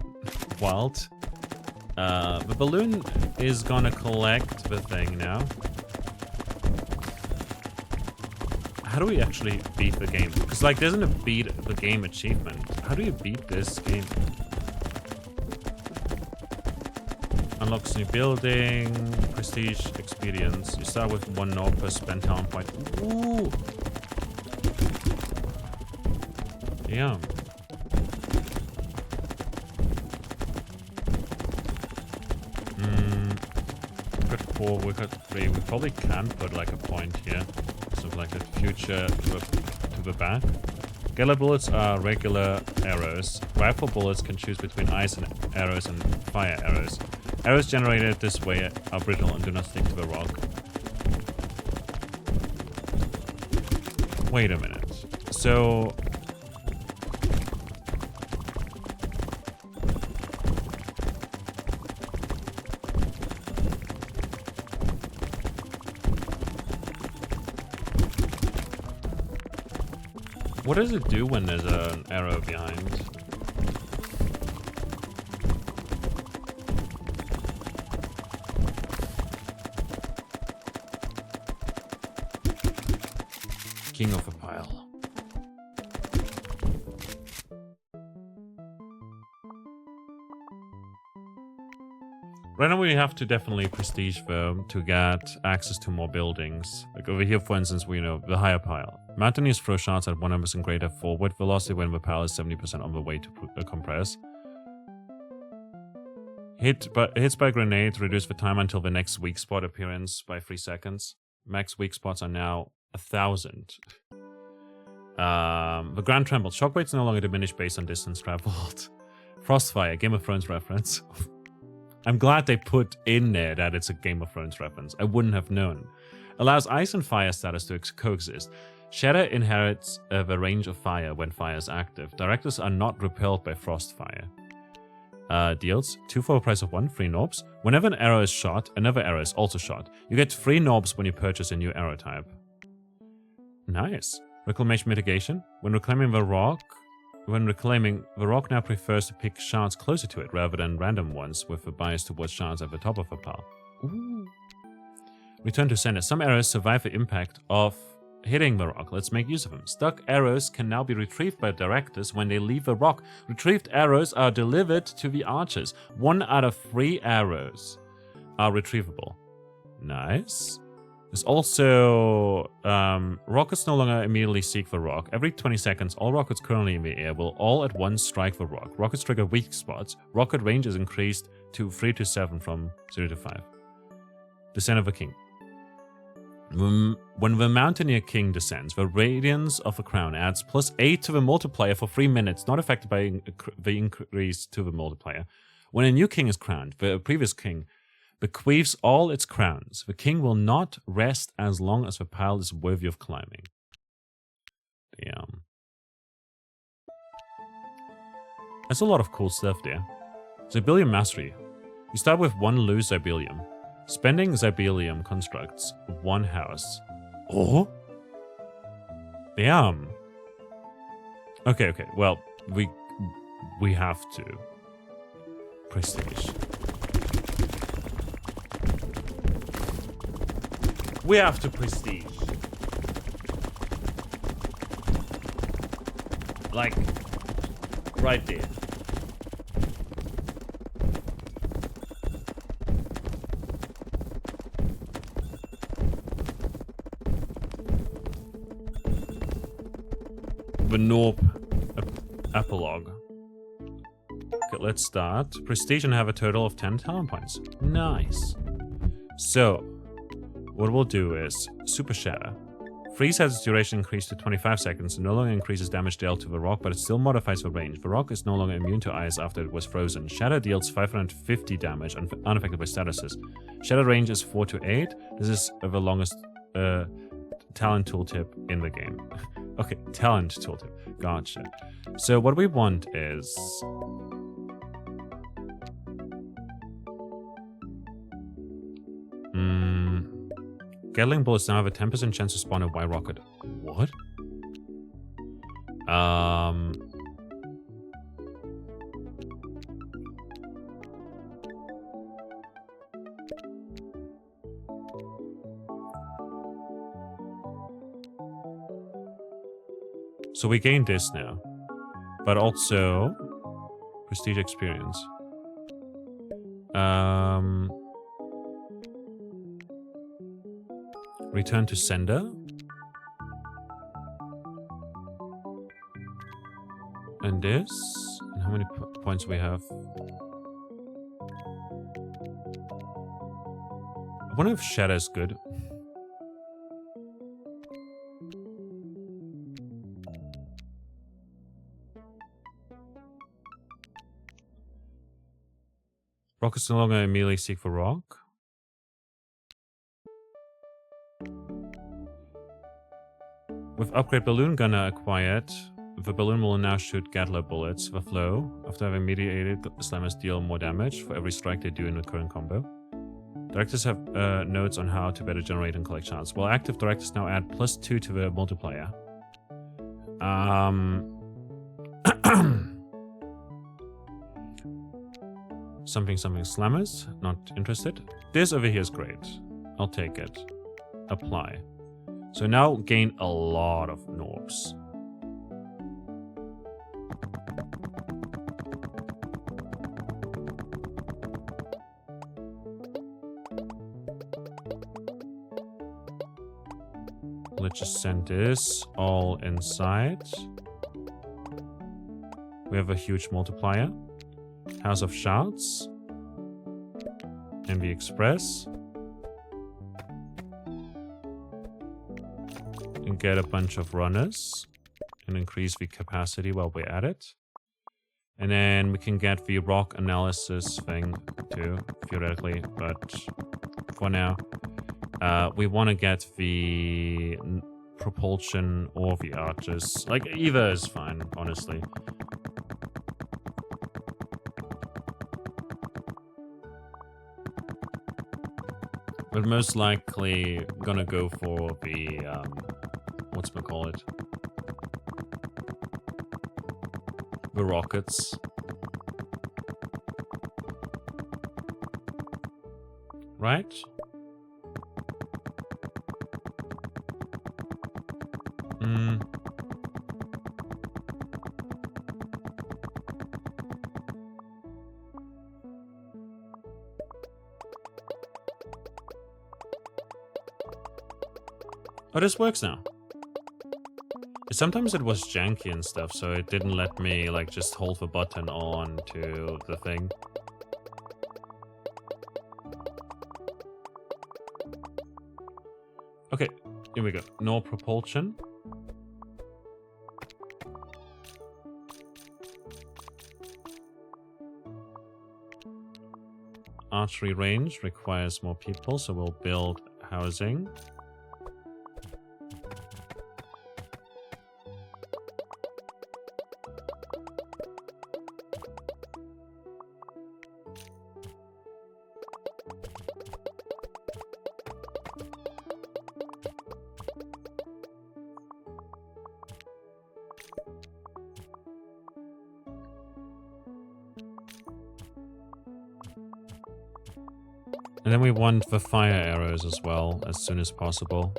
wild. The balloon is gonna collect the thing now. How do we actually beat the game? Because, like, there's a beat the game achievement. How do you beat this game? Unlocks new building, prestige, experience. You start with 1 Gnorpe per spent talent point. Ooh! Yeah. We got 3. We probably can put like a point here, so like a future to the back. Gather bullets are regular arrows. Rifle bullets can choose between ice and arrows and fire arrows. Arrows generated this way are brittle and do not stick to the rock. Wait a minute. So... what does it do when there's an arrow behind? King of a pile. Right now we have to definitely prestige them to get access to more buildings. Like over here, for instance, we know the higher pile. Mountaineers throw shots at 100% greater forward velocity when the pile is 70% on the way to compress. Hits by grenade reduce the time until the next weak spot appearance by 3 seconds. Max weak spots are now 1,000. The ground trembles. Shock rates no longer diminish based on distance traveled. Frostfire, Game of Thrones reference. I'm glad they put in there that it's a Game of Thrones reference. I wouldn't have known. Allows ice and fire status to coexist. Shatter inherits the range of fire when fire is active. Directors are not repelled by frostfire. Deals 2 for the price of 1, 3 Gnorpes. Whenever an arrow is shot, another arrow is also shot. You get 3 Gnorpes when you purchase a new arrow type. Nice. Reclamation mitigation. When reclaiming the rock now prefers to pick shards closer to it rather than random ones with a bias towards shards at the top of the pile. Ooh. Return to sender. Some arrows survive the impact of hitting the rock. Let's make use of them. Stuck arrows can now be retrieved by directors when they leave the rock. Retrieved arrows are delivered to the archers. 1 out of 3 arrows are retrievable. Nice. There's also rockets no longer immediately seek the rock. Every 20 seconds, all rockets currently in the air will all at once strike the rock. Rockets trigger weak spots. Rocket range is increased to 3 to 7 from 0 to 5. Descent of the King. When the Mountaineer King descends, the radiance of the crown adds +8 to the multiplier for 3 minutes, not affected by the increase to the multiplier. When a new king is crowned, the previous king bequeaths all its crowns. The king will not rest as long as the pile is worthy of climbing. Damn. That's a lot of cool stuff there. Zybelium Mastery. You start with 1 loose Zybelium. Spending Zybelium constructs 1 house. Oh? Damn. Okay. Well, we have to. Prestige. We have to prestige. Like, right there. The Gnorpe Apologue. Okay, let's start. Prestige and have a total of 10 talent points. Nice. So, what we'll do is Super Shatter. Freeze has its duration increased to 25 seconds and no longer increases damage dealt to the rock, but it still modifies the range. The rock is no longer immune to ice after it was frozen. Shatter deals 550 damage unaffected by statuses. Shatter range is 4 to 8. This is the longest talent tooltip in the game. Okay, talent tooltip. Gotcha. So what we want is... Gatling bullets now have a 10% chance to spawn a Y rocket. What? So we gained this now, but also prestige experience. Return to sender. And this. And how many points we have? I wonder if Shatter is good. Rock is no longer immediately seek for rock. With upgrade balloon gunner acquired, the balloon will now shoot Gatler bullets. The flow, after having mediated, slammers deal more damage for every strike they do in the current combo. Directors have notes on how to better generate and collect shards. Well, active directors now add +2 to the multiplier. Something slammers, not interested. This over here is great. I'll take it. Apply. So now gain a lot of Gnorpes. Let's just send this all inside. We have a huge multiplier. House of Shards. Envy Express. And get a bunch of runners. And increase the capacity while we're at it. And then we can get the rock analysis thing too, theoretically. But for now, we want to get the propulsion or the arches. Like, either is fine, honestly. But most likely gonna go for the, whatchamacallit? The rockets. Right? Oh, this works now. Sometimes it was janky and stuff, so it didn't let me, like, just hold the button on to the thing. Okay, here we go. No propulsion. Archery range requires more people, so we'll build housing. And then we want the fire arrows as well, as soon as possible.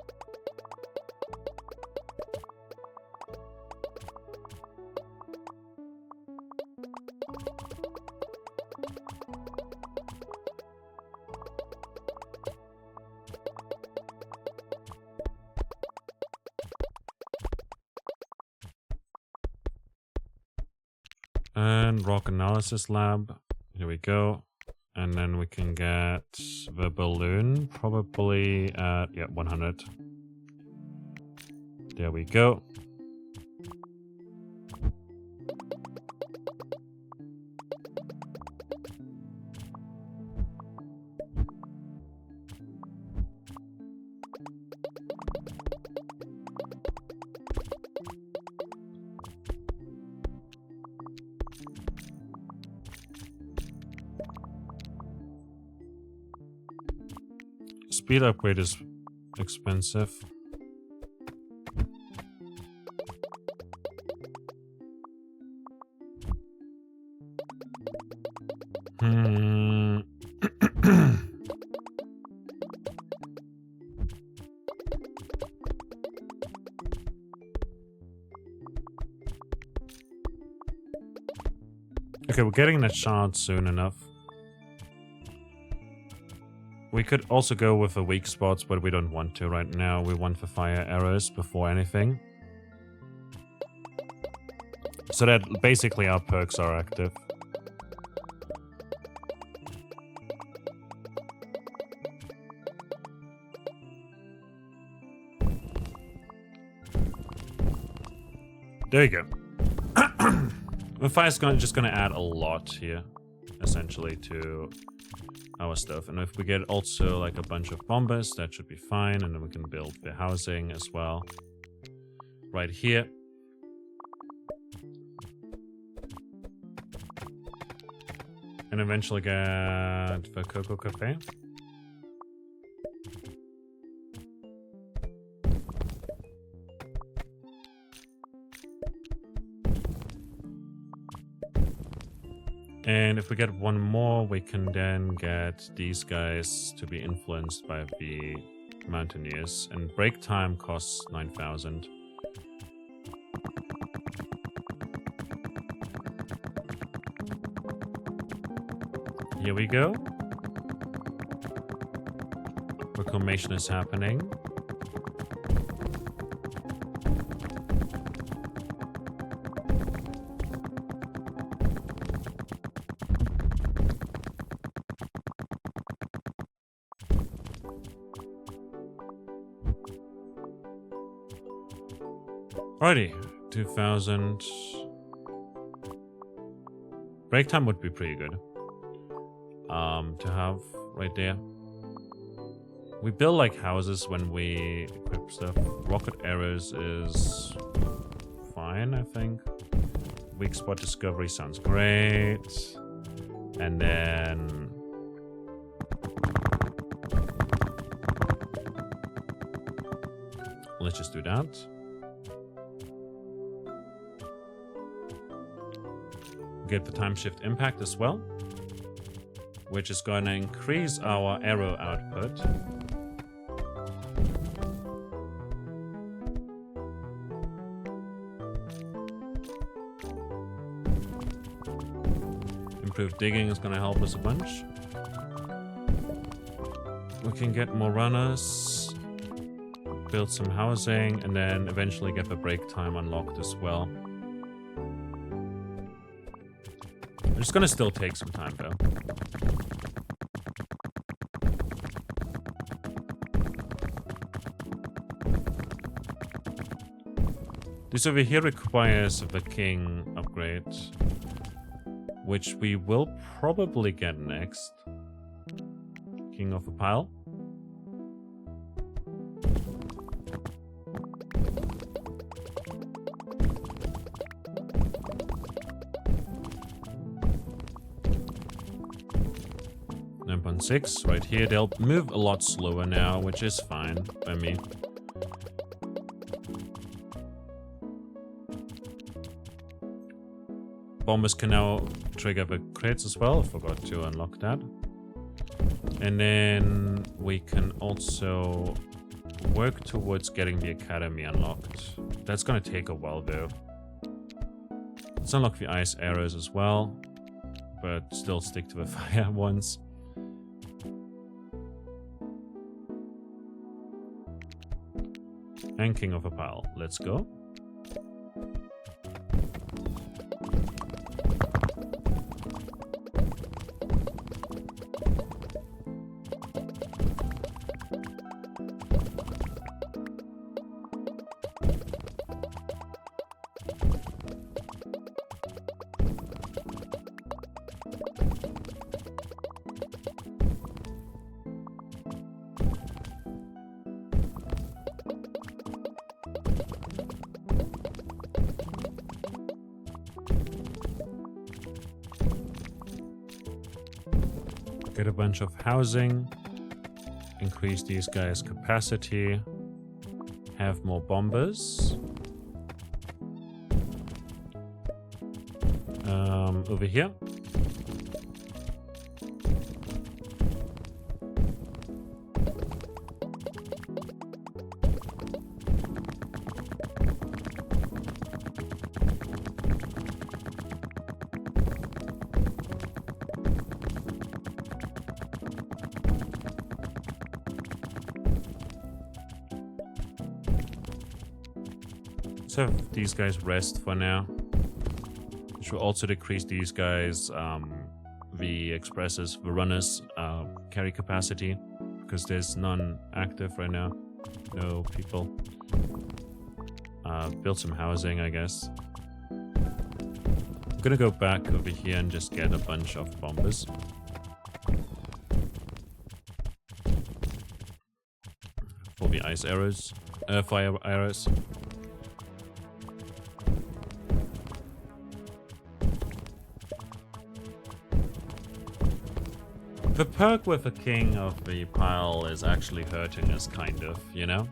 And rock analysis lab. Here we go. And then we can get the balloon probably at, yeah, 100. There we go. Speed upgrade is expensive. Okay, we're getting that shard soon enough. We could also go with the weak spots, but we don't want to right now. We want the fire arrows before anything. So that basically our perks are active. There you go. The fire's just gonna add a lot here, essentially, to our stuff. And if we get also like a bunch of bombers, that should be fine. And then we can build the housing as well. Right here. And eventually get the Cocoa Cafe. And if we get one more, we can then get these guys to be influenced by the Mountaineers. And break time costs 9,000. Here we go. Reclamation is happening. Alrighty, 2,000. Break time would be pretty good. To have right there. We build like houses when we equip stuff. Rocket arrows is fine, I think. Weak spot discovery sounds great. And then let's just do that. Get the time shift impact as well, which is going to increase our arrow output. Improved digging is going to help us a bunch. We can get more runners, build some housing, and then eventually get the break time unlocked as well. It's going to still take some time though. This over here requires the king upgrade, which we will probably get next. King of the pile. .6 right here. They'll move a lot slower now, which is fine by me. Bombers can now trigger the crits as well. I forgot to unlock that. And then we can also work towards getting the academy unlocked. That's gonna take a while though. Let's unlock the ice arrows as well, but still stick to the fire ones. And King of a Pile. Let's go. Get a bunch of housing, increase these guys' capacity, have more bombers. Over here. So these guys rest for now. Which will also decrease these guys, the expresses, the runners, carry capacity, because there's none active right now. No people. Build some housing, I guess. I'm gonna go back over here and just get a bunch of bombers. ice arrows, fire arrows. The perk with the king of the pile is actually hurting us, kind of, you know?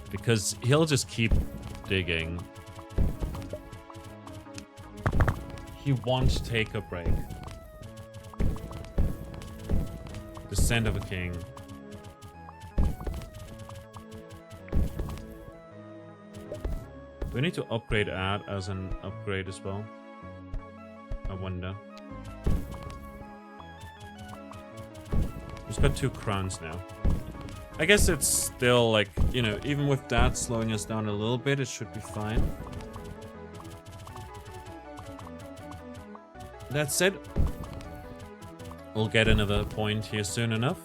Because he'll just keep digging. He won't take a break. Descent of a king. Do we need to upgrade ad as an upgrade as well? I wonder. He's got 2 crowns now. I guess it's still like, you know, even with that slowing us down a little bit, it should be fine. That said, we'll get another point here soon enough.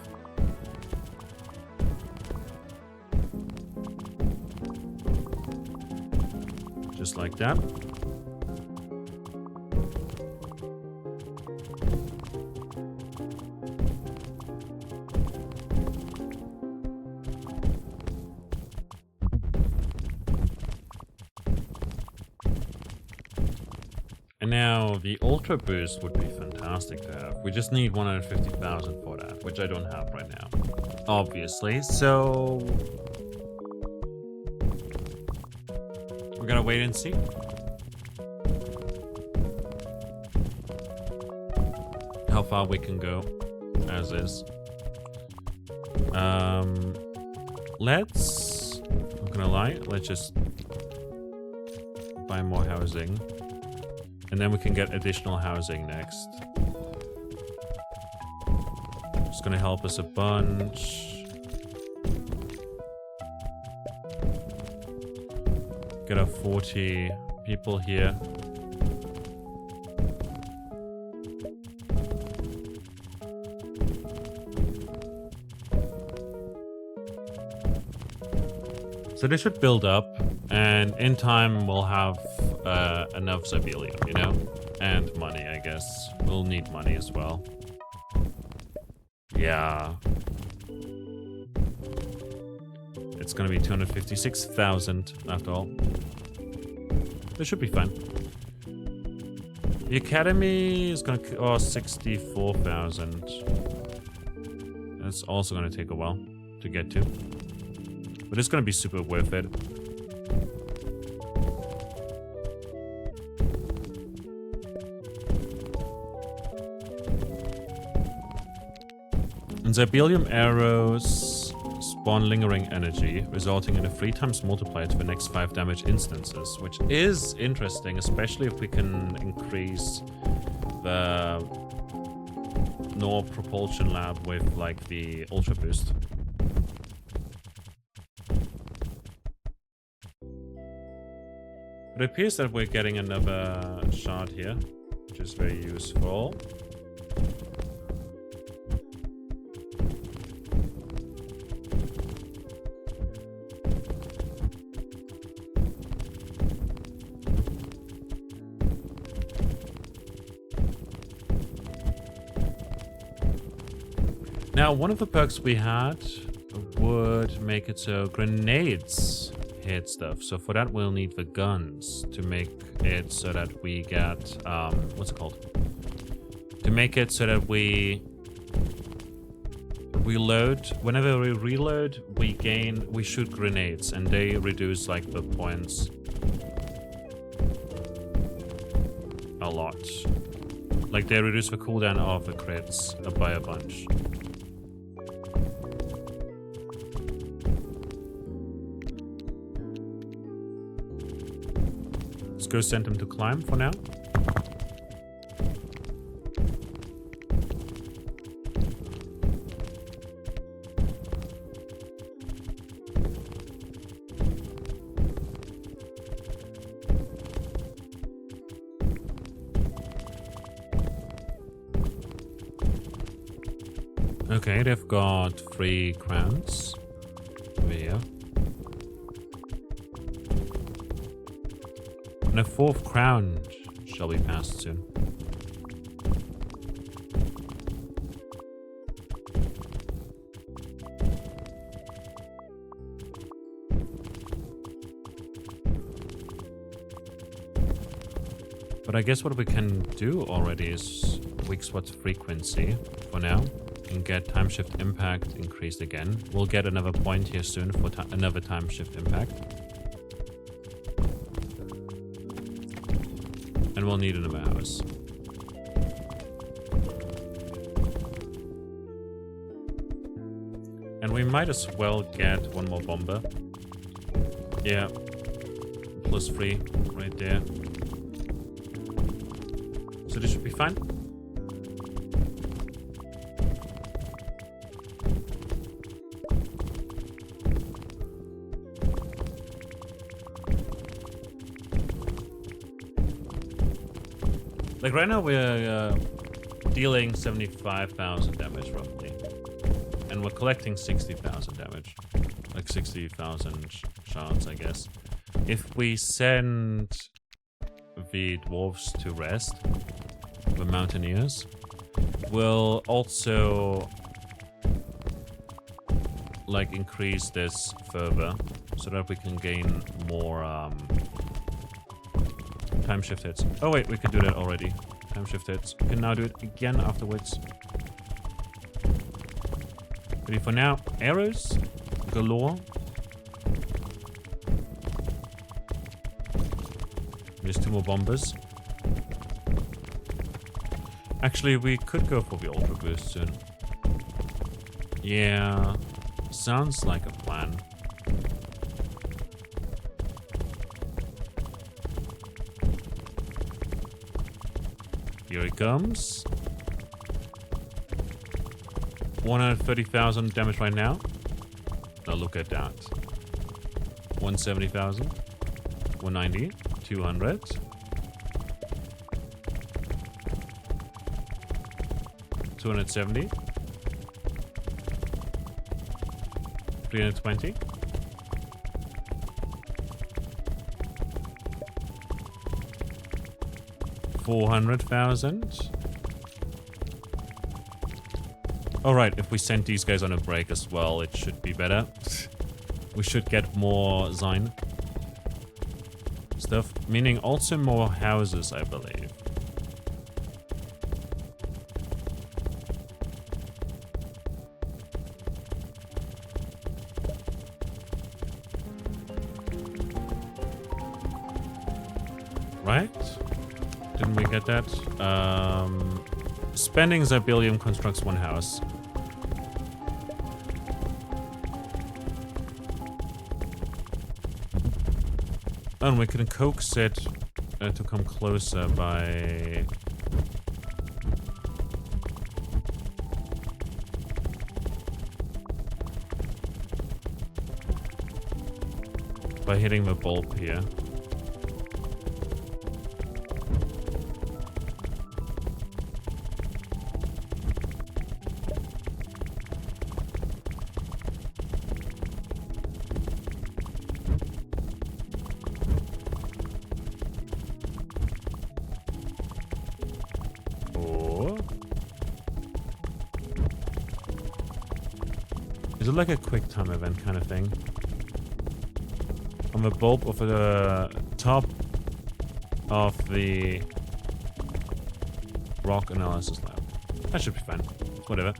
Just like that. And now the Ultra Boost would be fantastic to have. We just need 150,000 for that, which I don't have right now, obviously. So we're gonna wait and see. How far we can go as is. Let's, not gonna lie, let's just buy more housing. And then we can get additional housing next. It's gonna help us a bunch. Get our 40 people here. So they should build up, and in time we'll have enough Zobelium, you know? And money, I guess. We'll need money as well. Yeah. It's gonna be 256,000 after all. This should be fine. The academy is gonna cost 64,000. That's also gonna take a while to get to. But it's gonna be super worth it. And Zobelium arrows spawn lingering energy, resulting in a 3 times multiplier to the next 5 damage instances, which is interesting, especially if we can increase the Gnorpe propulsion lab with like the Ultra Boost. It appears that we're getting another shard here, which is very useful. Now, one of the perks we had would make it so grenades hit stuff. So for that, we'll need the guns to make it so that we get, what's it called? To make it so that we reload. Whenever we reload, we shoot grenades, and they reduce like the points a lot. Like they reduce the cooldown of the crits by a bunch. Let's go send him to climb for now. Okay, they've got 3 crowns over here. And a 4th crown shall be passed soon. But I guess what we can do already is weak spot frequency for now. And get time shift impact increased again. We'll get another point here soon for another time shift impact. And we'll need another house. And we might as well get one more bomber. Yeah. +3 right there. So this should be fine. Like right now we're dealing 75,000 damage roughly. And we're collecting 60,000 damage. Like 60,000 shards, I guess. If we send the dwarves to rest, the mountaineers, we'll also like increase this further so that we can gain more time shift hits. Oh wait, we can do that already. Time shift hits. We can now do it again afterwards. Ready for now. Arrows galore. There's 2 more bombers. Actually, we could go for the ultra boost soon. Yeah, sounds like a plan. Here he comes. 130,000 damage right now. Now look at that. 170,000. 190. 200. 270. 320. 400,000. Alright, if we send these guys on a break as well, it should be better. We should get more Zine stuff, meaning also more houses, I believe. Right? Didn't we get that? Spending Zirbilium constructs 1 house. And we can coax it to come closer by... hitting the bulb here. Is it like a quick time event kind of thing? On the bulb of the top of the rock analysis lab. That should be fine. Whatever.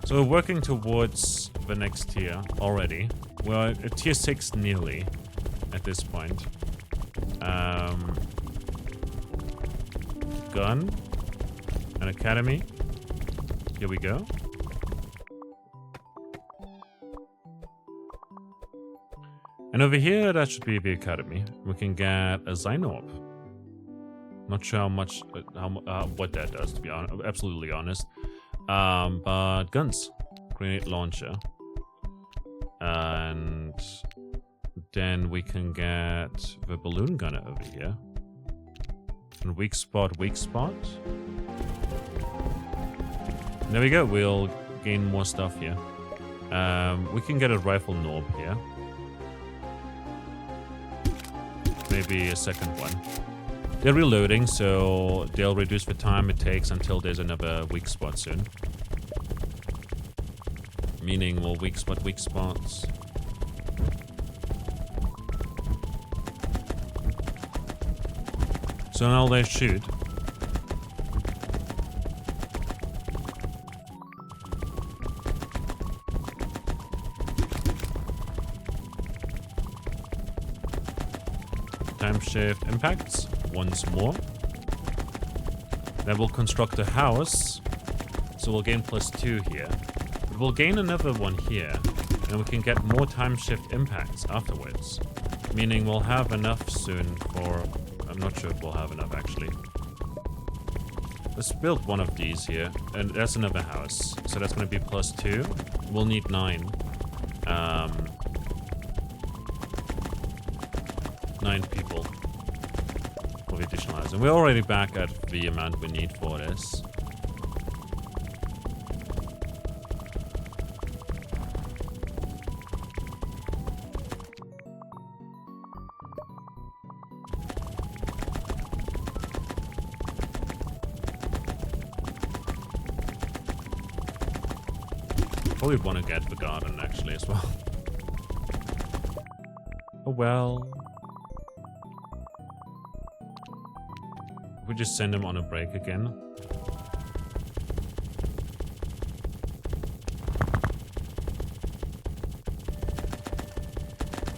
So we're working towards the next tier already. We're at tier 6 nearly at this point. Gun. An academy. Here we go. And over here, that should be the academy. We can get a Gnorpe. Not sure how much, what that does, to be absolutely honest. But guns, grenade launcher, and then we can get the balloon gunner over here. And weak spot, weak spot. There we go. We'll gain more stuff here. We can get a rifle Gnorpe here. Maybe a second one. They're reloading, so they'll reduce the time it takes until there's another weak spot soon. Meaning more weak spots. So now they shoot. Time shift impacts once more. Then we'll construct a house. So we'll gain +2 here. But we'll gain another one here. And we can get more time shift impacts afterwards. Meaning we'll have enough soon for... I'm not sure if we'll have enough actually. Let's build one of these here. And that's another house. So that's going to be +2. We'll need 9. 9 people for the additional housing. We're already back at the amount we need for this. Probably want to get the garden actually as well. Oh well. We just send him on a break again.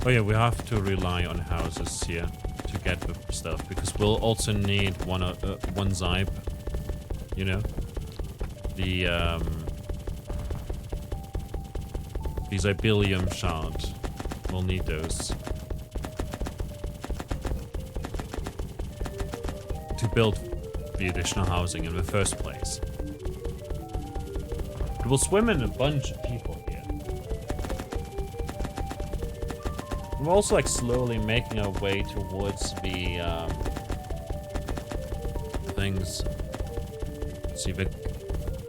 Oh yeah, we have to rely on houses here to get the stuff because we'll also need one Zybe. You know, the Zybelium shard. We'll need those to build the additional housing in the first place. We'll swim in a bunch of people here. We're also like slowly making our way towards the things. Let's see, the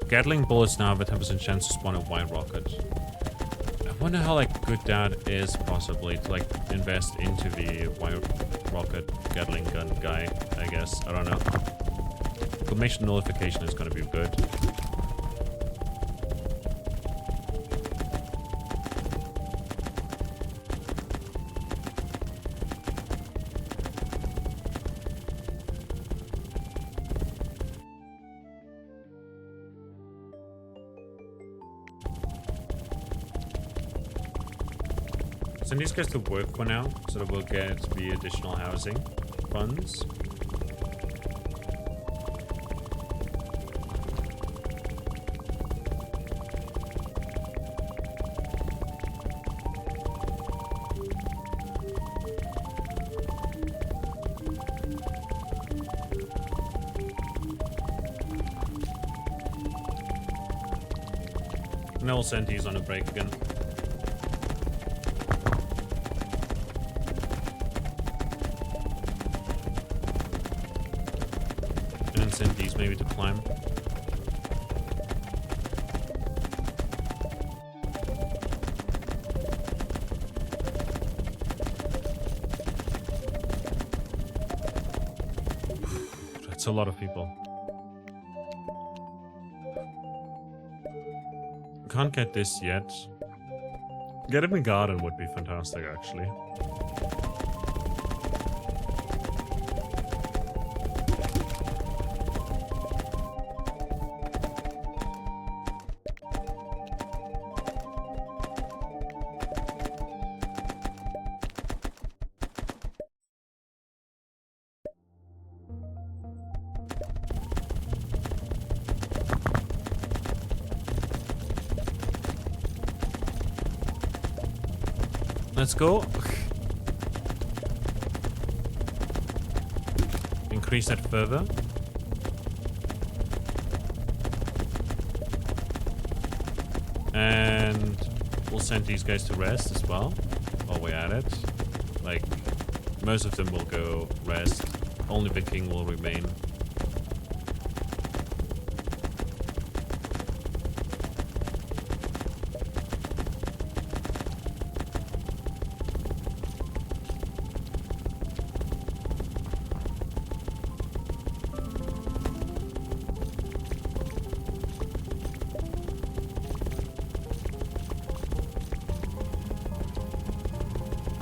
Gatling bullets now have a 10% chance to spawn a white rocket. I wonder how like good that is possibly to like invest into the white rocket Gatling gun guy, I guess. I don't know. Confirmation nullification is gonna be good. Send these guys to work for now, so that we'll get the additional housing funds. And then we'll send these on a break again. Send these maybe to climb. That's a lot of people. Can't get this yet. Getting a garden would be fantastic actually. Let's go. Increase that further. And we'll send these guys to rest as well while we're at it. Like, most of them will go rest. Only the king will remain.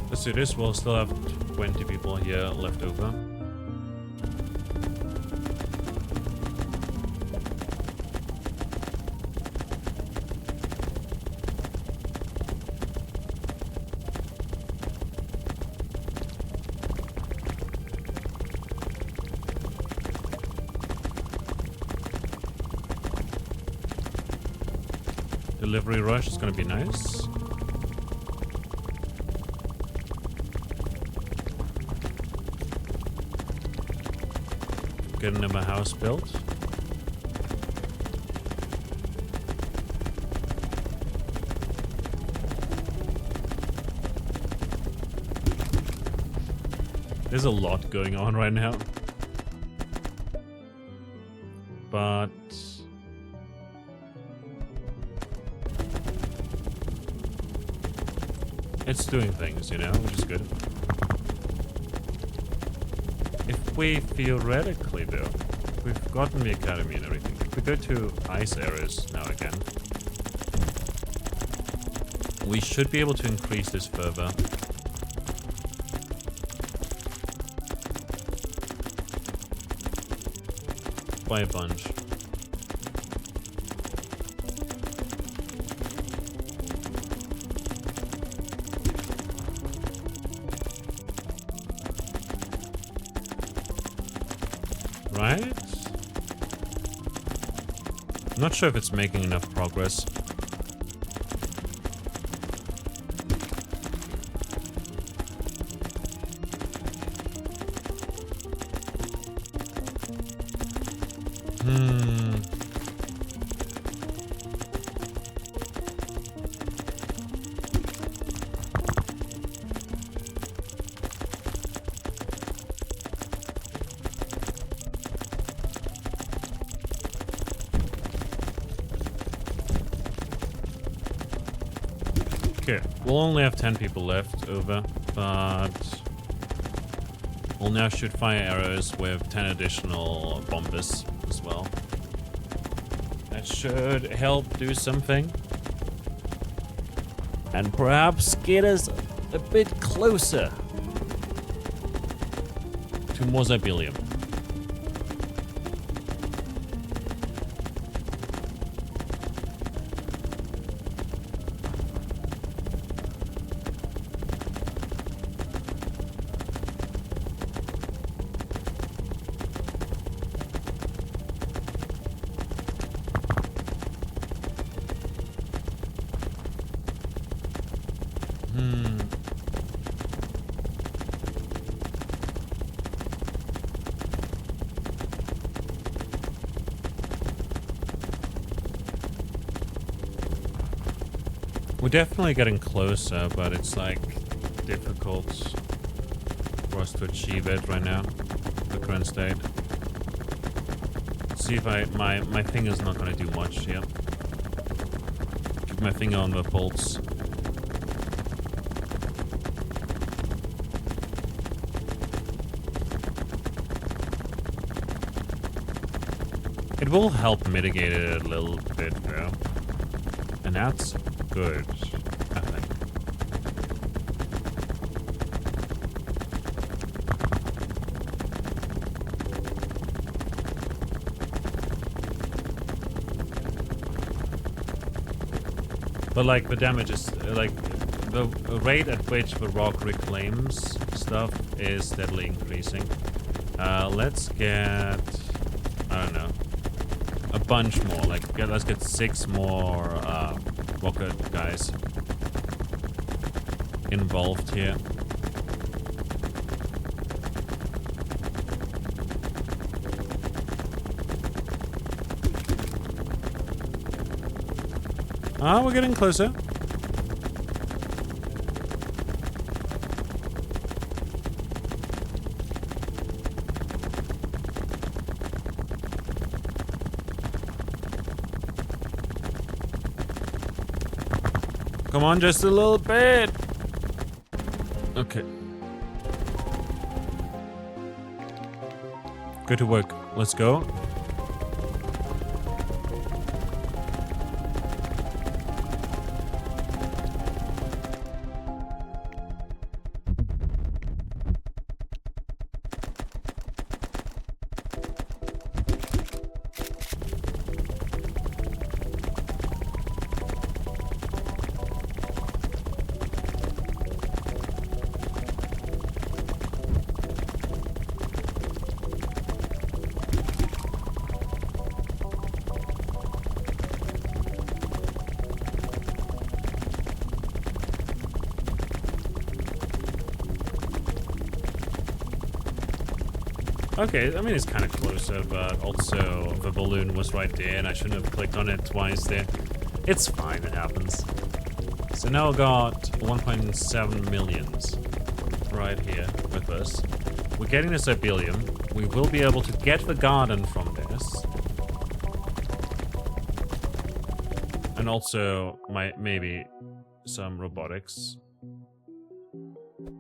Let's do this. We'll still have 20 people here left over. delivery rush is gonna be nice. Getting my house built. There's a lot going on right now. But it's doing things, you know, which is good. If we theoretically, though, we've gotten the academy and everything. If we go to ice areas now again, we should be able to increase this further. By a bunch. Right? I'm not sure if it's making enough progress. Okay, we'll only have 10 people left over, but we'll now shoot fire arrows with 10 additional bombers as well. That should help do something. And perhaps get us a bit closer to Mausoleum. We're definitely getting closer, but it's like difficult for us to achieve it right now, the current state. Let's see if my finger's not gonna do much here. Keep my finger on the pulse. It will help mitigate it a little bit though. And that's good, I think. But like the damage is like the rate at which the rock reclaims stuff is steadily increasing. Let's get, I don't know, a bunch more. Like let's get 6 more rocket guys involved here. Ah, we're getting closer. Come on, just a little bit. Okay. Good to work. Let's go. Okay, I mean, it's kind of closer, but also the balloon was right there, and I shouldn't have clicked on it twice there. It's fine, it happens. So now I got 1.7 millions right here with us. We're getting this Ibelium. We will be able to get the garden from this. And also, maybe some robotics.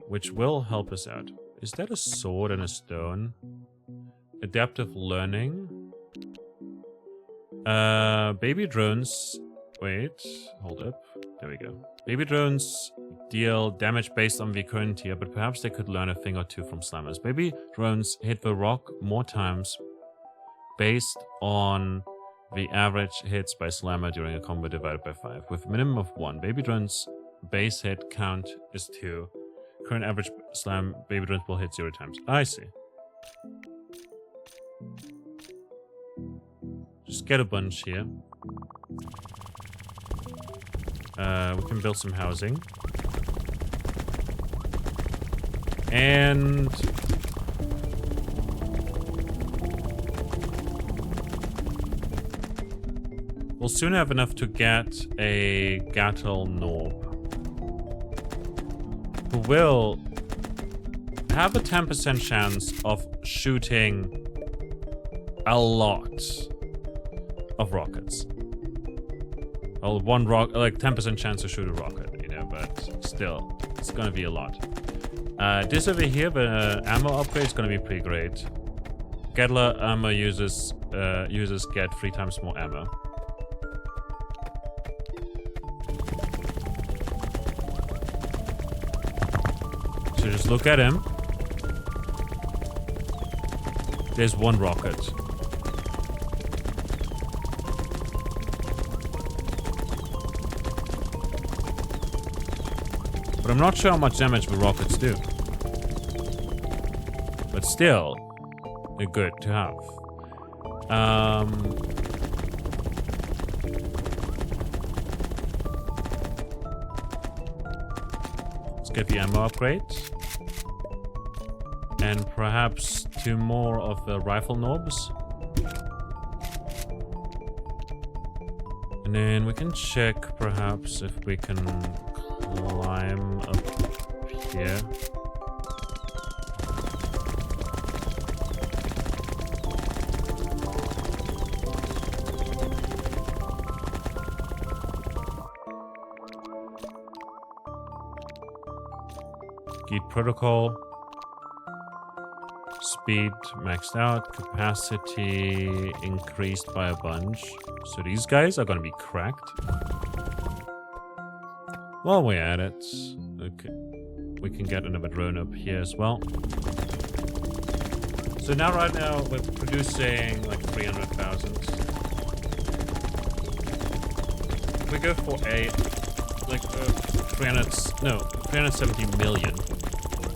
Which will help us out. Is that a sword and a stone? Adaptive learning. Baby drones. Wait, hold up. There we go. Baby drones deal damage based on the current tier, but perhaps they could learn a thing or two from slammers. Baby drones hit the rock more times based on the average hits by slammer during a combo divided by 5. With a minimum of 1. Baby drones base hit count is 2. Current average slam, baby drones will hit 0 times. I see. Just get a bunch here. We can build some housing. And we'll soon have enough to get a Gattle Gnorpe, who will have a 10% chance of shooting a lot of rockets. Well, one rock, like 10% chance to shoot a rocket, you know, but still, it's gonna be a lot. This over here, the ammo upgrade is gonna be pretty great. Gatler ammo users get 3 times more ammo. So just look at him. There's 1 rocket. But I'm not sure how much damage the rockets do. But still, they're good to have. Let's get the ammo upgrade. And perhaps 2 more of the rifle knobs. And then we can check perhaps if we can climb up here. Gate protocol. Speed maxed out. Capacity increased by a bunch. So these guys are gonna be cracked. While we're at it, okay, we can get another drone up here as well. So now, right now, we're producing like 300,000. If we go for a like 370 million,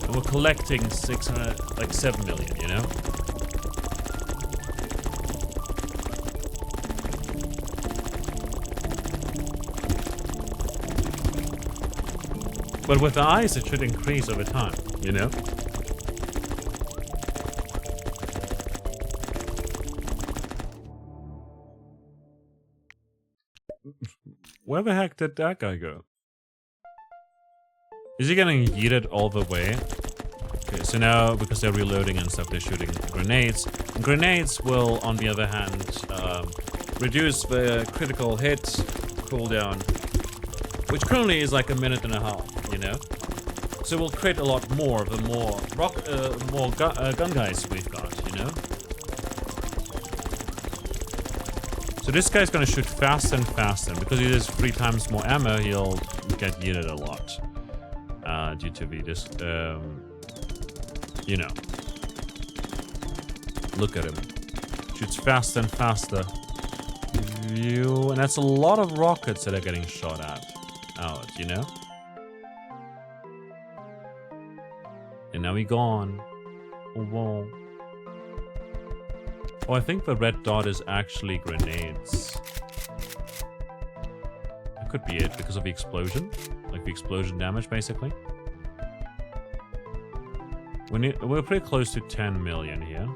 and we're collecting 7 million, you know. But with the ice, it should increase over time, you know? Where the heck did that guy go? Is he getting yeeted all the way? Okay, so now, because they're reloading and stuff, they're shooting grenades. And grenades will, on the other hand, reduce the critical hit cooldown, which currently is like 1.5 minutes. You know, so we'll crit a lot more the more gun guys we've got, you know. So this guy's gonna shoot faster and faster, and because he has 3 times more ammo, he'll get yeeted a lot due to the you know. Look at him, shoots faster and faster. And that's a lot of rockets that are getting shot out, you know. And now he gone. Oh, whoa. Oh, I think the red dot is actually grenades. That could be it, because of the explosion. Like the explosion damage, basically. We're pretty close to 10 million here.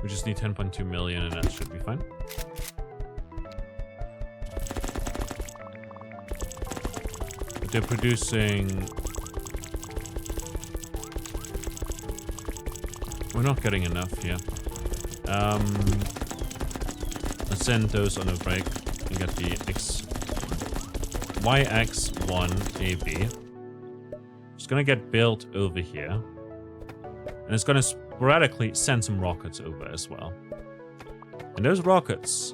We just need 10.2 million and that should be fine. But they're producing... We're not getting enough here. Let's send those on a break and get the YX1AB. It's gonna get built over here. And it's gonna sporadically send some rockets over as well. And those rockets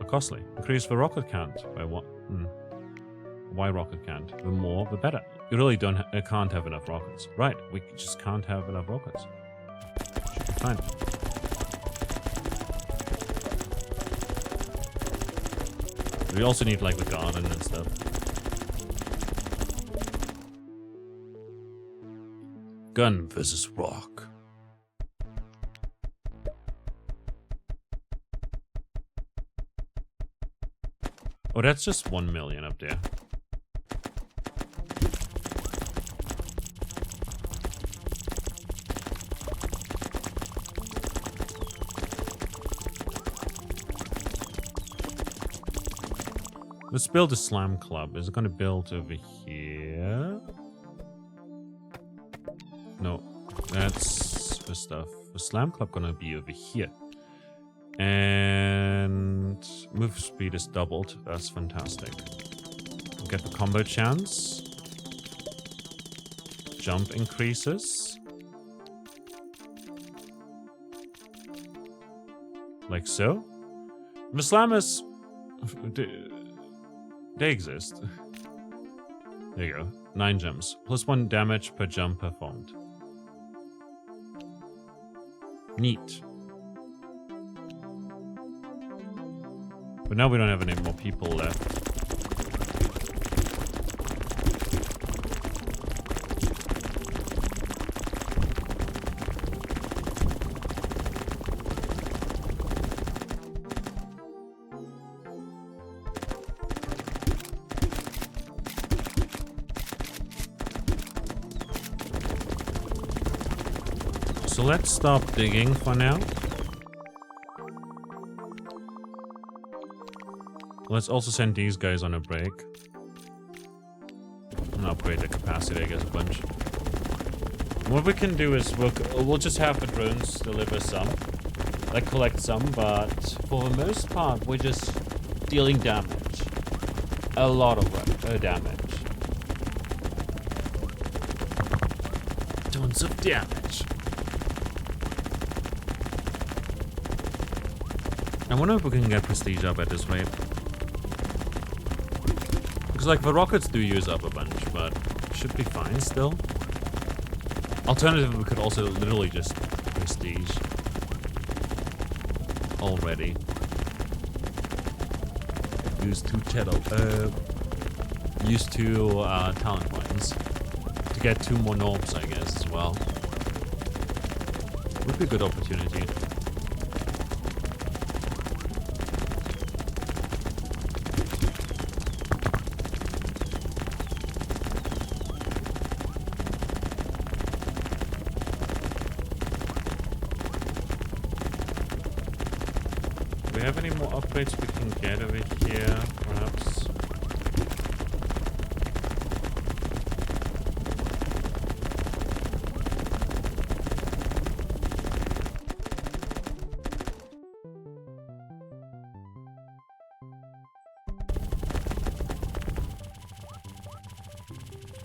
are costly. Increase the rocket count by what? Why rocket count? The more, the better. You really can't have enough rockets. Right, we just can't have enough rockets. Should be fine. We also need like the garden and stuff. Gun versus rock. Oh, that's just 1 million up there. Let's build a slam club. Is it going to build over here? No, that's the stuff. The slam club going to be over here. And move speed is doubled. That's fantastic. We'll get the combo chance. Jump increases. Like so. The slam is... They exist. There you go. 9 jumps. Plus 1 damage per jump performed. Neat. But now we don't have any more people left. So let's stop digging for now. Let's also send these guys on a break. And upgrade the capacity, I guess, a bunch. What we can do is we'll just have the drones deliver some. Like, collect some, but for the most part, we're just dealing damage. A lot of damage. Tons of damage. I wonder if we can get prestige up at this rate. Because, like, the rockets do use up a bunch, but should be fine still. Alternatively, we could also literally just prestige already. Use 2 talent points to get 2 more Gnorpes, I guess, as well. Would be a good opportunity. Do we have any more upgrades we can get over here, perhaps?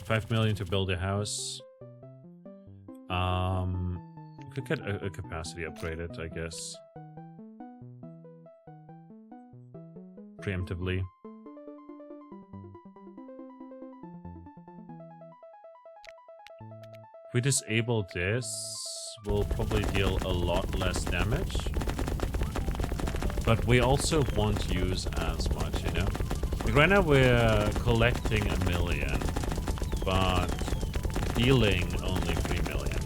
$5 million to build a house. We could get a capacity upgraded, I guess. Preemptively. If we disable this, we'll probably deal a lot less damage. But we also won't use as much, you know? Like right now we're collecting 1 million, but dealing only 3 million.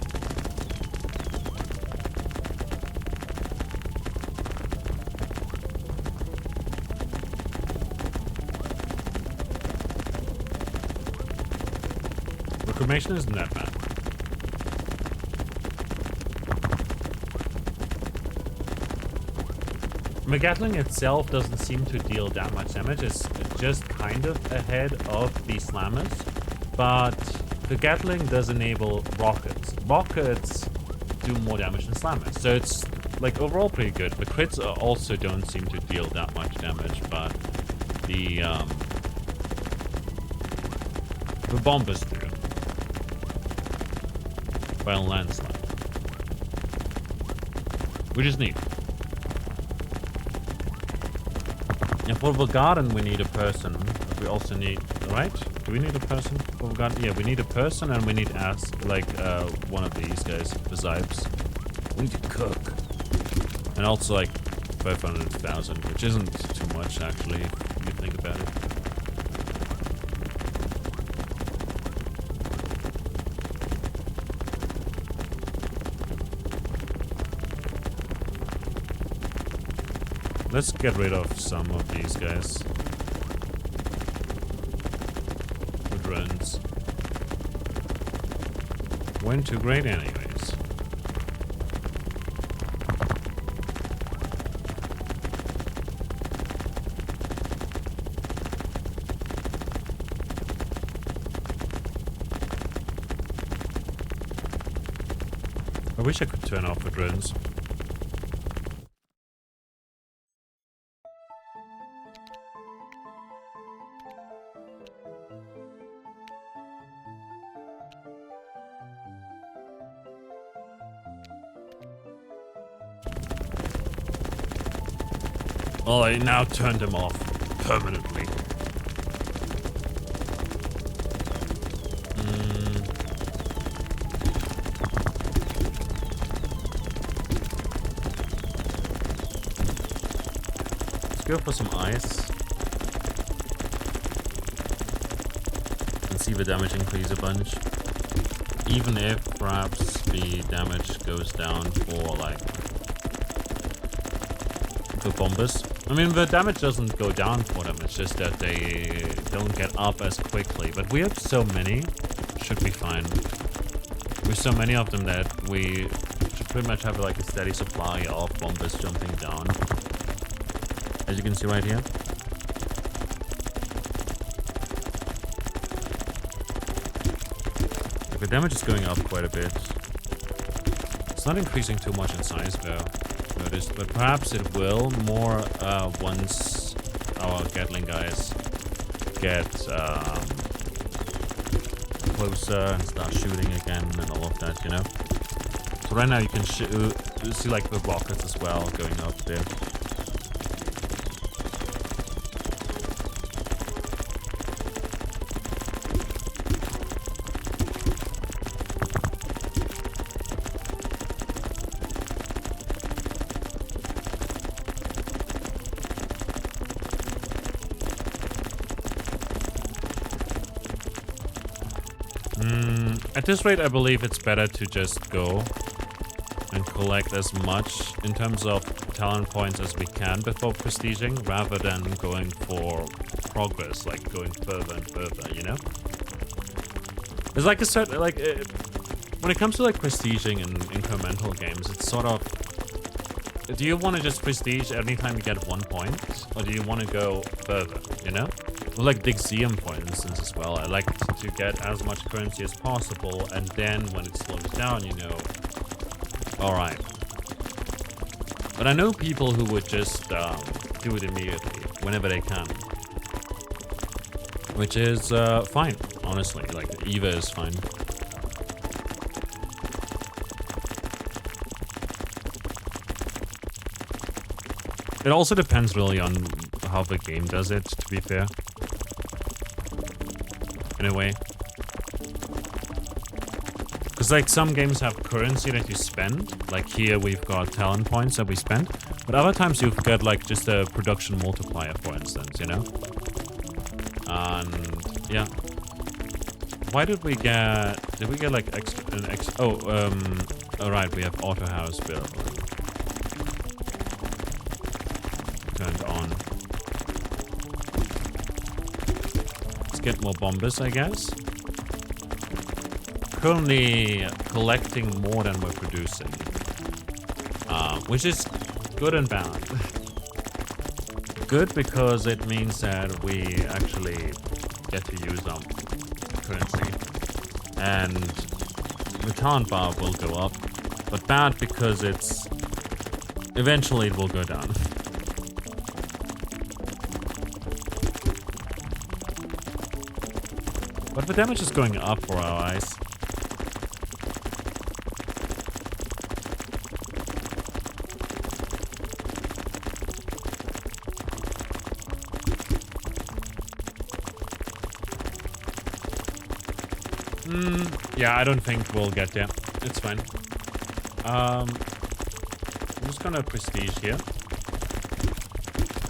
Reclamation isn't that bad. The Gatling itself doesn't seem to deal that much damage. It's just kind of ahead of the Slammers. But the Gatling does enable rockets. Rockets do more damage than Slammers. So it's like overall pretty good. The crits also don't seem to deal that much damage, but the bombers do. By a landslide. Which is neat. And for the garden we need a person. But we also need, right? Do we need a person for the garden? Yeah, we need a person and we need one of these guys, besides. We need to cook. And also like 500,000, which isn't too much actually, if you think about it. Let's get rid of some of these guys. The drones. Weren't too great anyways. I wish I could turn off the drones. Oh, I now turned them off permanently. Let's go for some ice. And see the damage increase a bunch. Even if perhaps the damage goes down for like the bombers. I mean, the damage doesn't go down for them, it's just that they don't get up as quickly. But we have so many, should be fine. With so many of them that we should pretty much have like a steady supply of bombers jumping down. As you can see right here. Like, the damage is going up quite a bit. It's not increasing too much in size though. Noticed, but perhaps it will more once our Gatling guys get closer and start shooting again and all of that, you know. So right now you can see like the rockets as well going up there. At this rate, I believe it's better to just go and collect as much in terms of talent points as we can before prestiging, rather than going for progress, like going further and further, you know? It's like a certain, like, when it comes to like prestiging in incremental games, it's sort of, do you want to just prestige every time you get 1 point, or do you want to go further, you know? Well, like Dixium, for instance, as well. I like to get as much currency as possible, and then when it slows down, you know, alright. But I know people who would just do it immediately, whenever they can. Which is fine, honestly. Like, either is fine. It also depends really on how the game does it, to be fair. In a way. Because like some games have currency that you spend. Like here we've got talent points that we spend. But other times you've got like just a production multiplier, for instance, you know? And yeah. Why did we get like alright, we have auto house build turned on. Get more bombers, I guess. Currently collecting more than we're producing, which is good and bad. good because it means that we actually get to use our currency. And the talent bar will go up. But bad because it's... eventually it will go down. But the damage is going up for our eyes. Yeah, I don't think we'll get there. It's fine. I'm just gonna prestige here.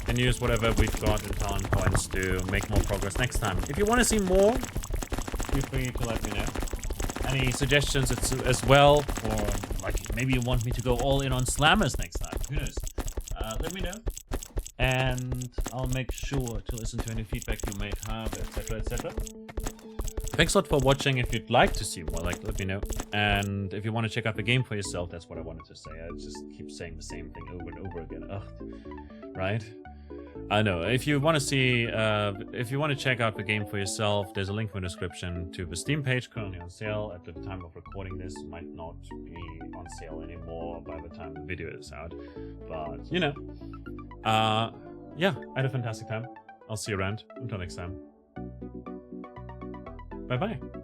And use whatever we've got in talent points to make more progress next time. If you want to see more, feel free to let me know. Any suggestions as well, or like maybe you want me to go all in on slammers next time. Who knows? Let me know. And I'll make sure to listen to any feedback you may have, etc, etc. Thanks a lot for watching. If you'd like to see more, like, let me know. And if you want to check out the game for yourself, that's what I wanted to say. I just keep saying the same thing over and over again. Ugh. Right? I know. If you want to see, if you want to check out the game for yourself, there's a link in the description to the Steam page, currently on sale. At the time of recording this, it might not be on sale anymore by the time the video is out. But, you know. Yeah, I had a fantastic time. I'll see you around. Until next time. Bye-bye.